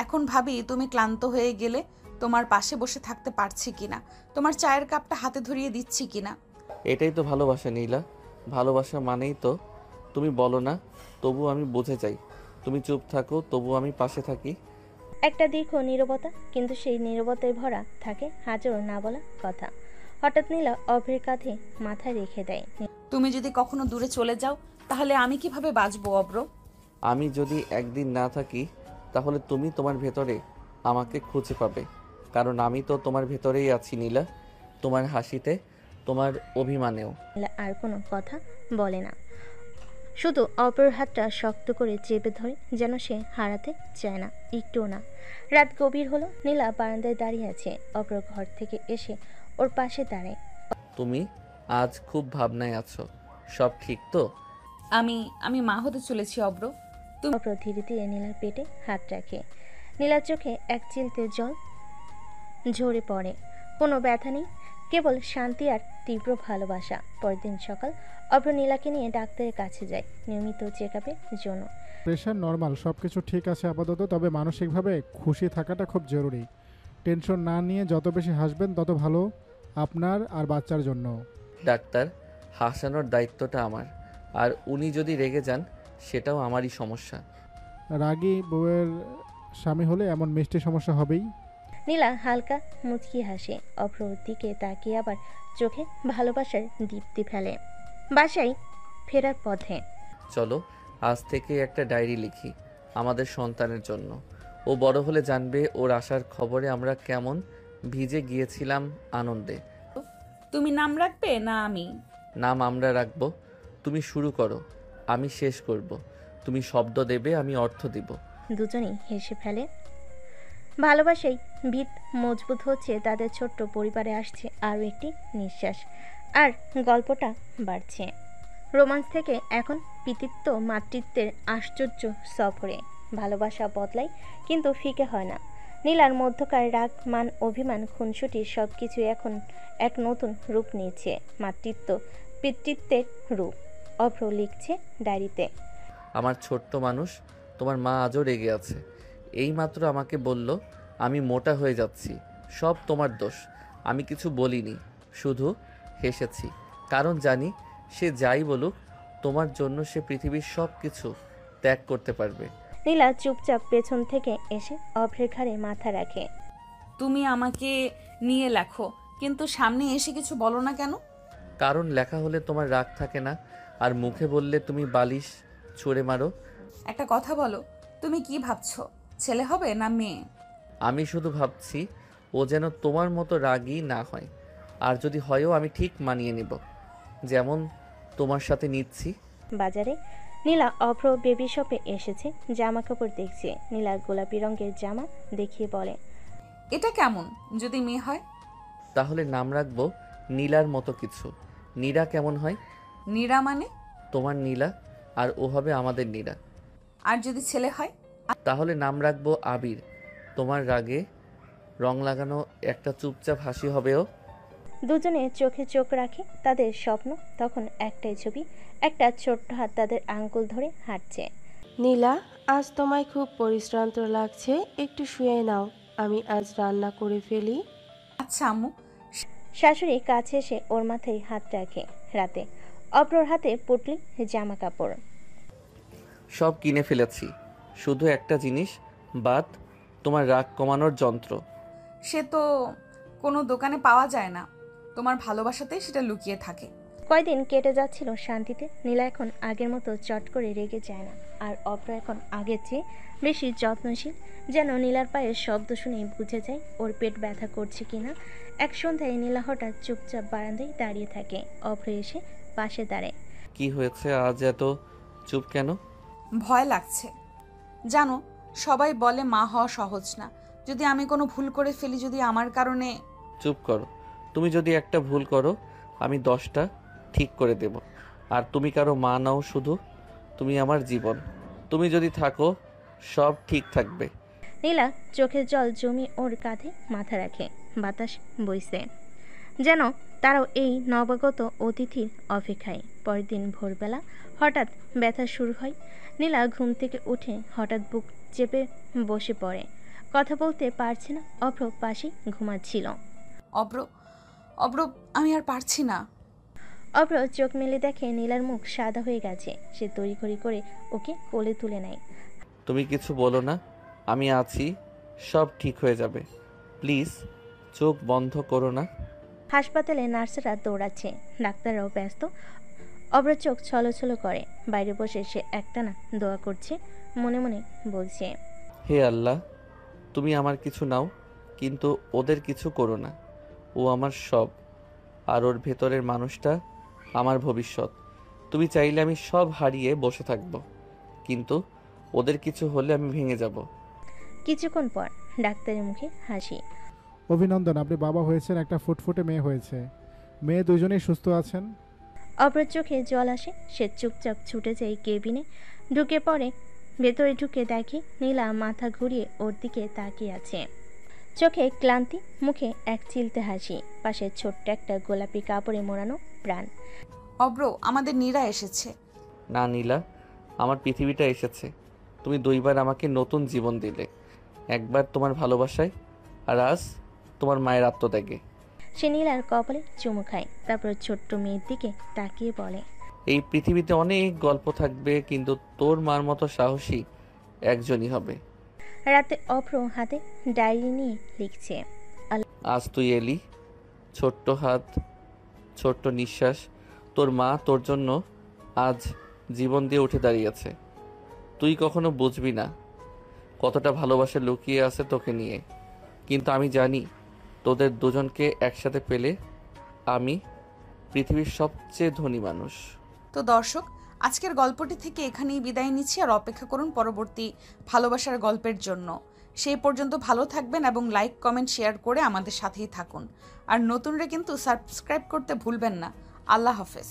এখন ভাবি তুমি ক্লান্ত হয়ে গেলে তোমার পাশে বসে থাকতে পারছি কিনা, তোমার চায়ের কাপটা হাতে ধরিয়ে দিচ্ছি কিনা। এটাই তো ভালোবাসা নীলা। ভালোবাসা মানেই তো তুমি বলো না, তবু আমি বুঝে যাই। তুমি চুপ থাকো, তবু আমি পাশে থাকি। একটা দীর্ঘ নীরবতা, কিন্তু সেই নীরবতায় ভরা থাকে হাজারো না বলা কথা। হঠাৎ নীলা অভ্রের কাঁধে মাথা রেখে দেয়। তুমি যদি কখনো দূরে চলে যাও, তাহলে আমি কিভাবে বাঁচবো অভ্র? আমি যদি একদিন না থাকি, তাহলে তুমি তোমার ভেতরে আমাকে খুঁজে পাবে, কারণ আমি তো তোমার ভেতরেই আছি নীলা, তোমার হাসিতে, তোমার অভিমানেও। নীলা আর কোনো কথা বলে না, শুধু অপর হাতটা শক্ত করে চেপে ধরে, যেন সে হারাতে চায় না, একটুও না। রাত গভীর হলো। নীলা বারান্দায় দাঁড়িয়ে আছে। অপর ঘর থেকে এসে ওর পাশে দাঁড়ায়। তুমি আজ খুব ভাবনায় আছো, সব ঠিক তো? আমি মা হতে চলেছি অভ্র। অপর ধীরে ধীরে নীলার পেটে হাত রাখে। নীলার চোখে এক চিলতে জল ঝরে পড়ে। কোনো ব্যথা নেই, কেবল শান্তি আর তীব্র ভালোবাসা। পরদিন সকাল অভ্র নীলাকে নিয়ে ডাক্তারের কাছে যায় নিয়মিত চেক আপের জন্য। প্রেশার নর্মাল, সব কিছু ঠিক আছে আপাতত, তবে মানসিকভাবে খুশি থাকাটা খুব জরুরি। টেনশন না নিয়ে যত বেশি হাসবেন তত ভালো আপনার আর বাচ্চার জন্য। ডাক্তার, হাসানোর দায়িত্বটা আমার, আর উনি যদি রেগে যান সেটাও আমারই সমস্যা। রাগী বউয়ের স্বামী হলে এমন মিষ্টি সমস্যা হবেই। নীলা হালকা মুচকি হাসে। অভ্রর দিকে তাকিয়ে আবার চোখে ভালোবাসার দীপ্তি ফেলে। বাসায় ফেরার পথে, চলো আজ থেকে একটা ডায়েরি লিখি আমাদের সন্তানের জন্য। ও বড় হলে জানবে ওর আসার খবরে আমরা কেমন ভিজে গিয়েছিলাম আনন্দে। তুমি নাম রাখবে না আমি? নাম আমরা রাখবো। তুমি শুরু করো, আমি শেষ করব। তুমি শব্দ দেবে, আমি অর্থ দিব। দুজনেই হেসে ফেলে। ভালোবাসাই ভিত মজবুত হচ্ছে তাদের ছোট্ট পরিবারে। আসছে আরও একটি নিঃশ্বাস, আর গল্পটা বাড়ছে। রোমান্স থেকে এখন পিতৃত্ব মাতৃত্বের আশ্চর্য সফরে। ভালোবাসা বদলায়, কিন্তু ফিকে হয় না। নীলার মধ্যকার রাগ, মান, অভিমান, খুনসুটি সব কিছু এখন এক নতুন রূপ নিয়েছে, মাতৃত্ব পিতৃত্বের রূপ। অভ্র লিখছে ডায়েরিতে, আমার ছোট্ট মানুষ, তোমার মা আজও রেগে আছে। এইমাত্র আমাকে বলল আমি মোটা হয়ে যাচ্ছি, সব তোমার দোষ। আমি কিছু বলিনি, শুধু হেসেছি, কারণ জানি সে যাই বলুক তোমার জন্য সে পৃথিবীর সব কিছু ত্যাগ করতে পারবে। নীলা চুপচাপ পেছন থেকে এসে অভ্রের ঘাড়ে মাথা রাখে। তুমি আমাকে নিয়ে লেখো, কিন্তু সামনে এসে কিছু বলো না কেন? কারণ লেখা হলে তোমার রাগ থাকে না, আর মুখে বললে তুমি বালিশ ছুঁড়ে মারো। একটা কথা বলো, তুমি কি ভাবছো, ছেলে হবে না মেয়ে? আমি শুধু ভাবছি ও যেন তোমার মতো রাগী না হয়, আর যদি হয়ও আমি ঠিক মানিয়ে নেব, যেমন তোমার সাথে নিচ্ছি। বাজারে নীলা অভ্র বেবি শপে এসেছে, জামা কাপড় দেখছে। নীলা গোলাপি রঙের জামা দেখিয়ে বলে, এটা কেমন যদি মেয়ে হয়? তাহলে নাম রাখবো নীলার মতো কিছু। নীরা কেমন হয়? নীরা মানে? তোমার নীলা, আর ও হবে আমাদের নীরা। আর যদি ছেলে হয়? তাহলে নাম রাখবো আবির। তোমার রাগে রং লাগানো একটা চুপচাপ হাসি হবেও। দুজনে চোখে চোখ রাখে। তাদের স্বপ্ন তখন একটাই ছবি, একটা ছোট্ট হাত তাদের আঙ্গুল ধরে হাঁটছে। নীলা, আজ তোমায় খুব পরিশ্রান্ত লাগছে, একটু শুয়ে নাও, আমি আজ রান্না করে ফেলি। আচ্ছা আম্মু। শাশুড়ি কাছে এসে ওর মাথায় হাত রাখে। রাতে অপরর হাতে পুটলি, জামা কাপড় সব কিনে ফেলেছি, শুধু একটা জিনিস বাদ, তোমার রাগ কমানোর যন্ত্র। সে তো কোনো দোকানে পাওয়া যায় না, তোমার ভালোবাসাতেই সেটা লুকিয়ে থাকে। কয়দিন কেটে যাচ্ছিল শান্তিতে। নীলা এখন আগের মতো চট করে রেগে যায় না, আর অপর এখন আগের চেয়ে বেশি যত্নশীল। যেন নীলার পায়ের শব্দ শুনেই বুঝে যায় ওর পেট ব্যথা করছে কিনা। এক সন্ধ্যায় নীলা হঠাৎ চুপচাপ বারান্দায় দাঁড়িয়ে থাকে। অভ্র এসে পাশে দাঁড়ায়। কি হয়েছে আজ এত চুপ কেন? ভয় লাগছে। জানো, সবাই বলে মা হওয়া সহজ না। যদি আমি কোনো ভুল করে ফেলি, যদি আমার কারণে। চুপ করো। তুমি যদি একটা ভুল করো আমি 10টা ঠিক করে দেব। আর তুমি কারো মা নাও, শুধু তুমি আমার জীবন। তুমি যদি থাকো সব ঠিক থাকবে। নীলা চোখের জল জমিয়ে ওর কাঁধে মাথা রাখে। বাতাস বইছে, যেন তারাও এই নবাগত অতিথির অপেক্ষায়। পরের দিন ভোরবেলা হঠাৎ ব্যথা শুরু হয়। নীলা ঘুম থেকে উঠে হঠাৎ বুক চেপে বসে পড়ে। কথা বলতে পারছে না। অভ্র পাশে ঘুমাচ্ছিল। অভ্র, অভ্র, আমি আর পারছি না। অভ্র চোখ মেলে দেখে নীলার মুখ সাদা হয়ে গেছে। সে তড়িঘড়ি করে ওকে কোলে তুলে নেয়। তুমি কিছু বলো না, আমি আছি, সব ঠিক হয়ে যাবে। প্লিজ চোখ বন্ধ করো না। হাসপাতালে নার্সরা দৌড়াচ্ছে, ডাক্তাররাও ব্যস্ত। অভ্র চোখ ছলছল করে। বাইরে বসে সে একটানা দোয়া করছে, মনে মনে বলছে, হে আল্লাহ, তুমি আমার কিছু নাও, কিন্তু ওদের কিছু করো না। ও আমার সব, আর ওর ভেতরের মানুষটা আমার ভবিষ্যৎ। তুমি চাইলে আমি সব হারিয়ে বসে থাকব, কিন্তু ওদের কিছু হলে আমি ভেঙে যাব। কিছুক্ষণ পর ডাক্তারের মুখে হাসি। অভিনন্দন, আপনি বাবা হয়েছেন, একটা ফুটফুটে মেয়ে হয়েছে। মেয়ে দুজনেই সুস্থ আছেন। অপর চোখে জল আসে। সে চুপচাপ ছুটে যায় কেবিনে, ঢুকে পড়ে। ভেতরে ঢুকে দেখে নীলা মাথা ঘুরিয়ে ওর দিকে তাকিয়ে আছে। চোখে ক্লান্তি, মুখে এক চিলতে হাসি, পাশে ছোট্ট একটা গোলাপি কাপড়ে মোড়ানো প্রাণ। অভ্র, আমাদের নীরা এসেছে। না নীলা, আমার পৃথিবীটা এসেছে। তুমি 2বার আমাকে নতুন জীবন দিলে, একবার তোমার ভালোবাসায়, আর আজ তোমার মায়ের আত্মত্যাগে। সে নীলার কপালে চুমু খায়, তারপর ছোট্ট মেয়ের দিকে তাকিয়ে বলে, এই পৃথিবীতে অনেক গল্প থাকবে, কিন্তু তোর মার মতো সাহসী একজনই হবে। রাতে অভ্র হাতে ডায়েরি নিয়ে লিখছে। আজ তুই এলি, ছোট্ট হাত, ছোট্ট নিঃশ্বাস। তোর মা তোর জন্য আজ জীবন দিয়ে উঠে দাঁড়িয়েছে। তুই কখনো বুঝবি না কতটা ভালোবাসা লুকিয়ে আছে তোকে নিয়ে, কিন্তু আমি জানি তোদের দুজনকে একসাথে পেলে আমি পৃথিবীর সবচেয়ে ধনী মানুষ। তো দর্শক, আজকের গল্পটি থেকে এখানেই বিদায় নিচ্ছি। আর অপেক্ষা করুন পরবর্তী ভালোবাসার গল্পের জন্য। সেই পর্যন্ত ভালো থাকবেন এবং লাইক, কমেন্ট, শেয়ার করে আমাদের সাথেই থাকুন। আর নতুনরা কিন্তু সাবস্ক্রাইব করতে ভুলবেন না। আল্লাহ হাফেজ।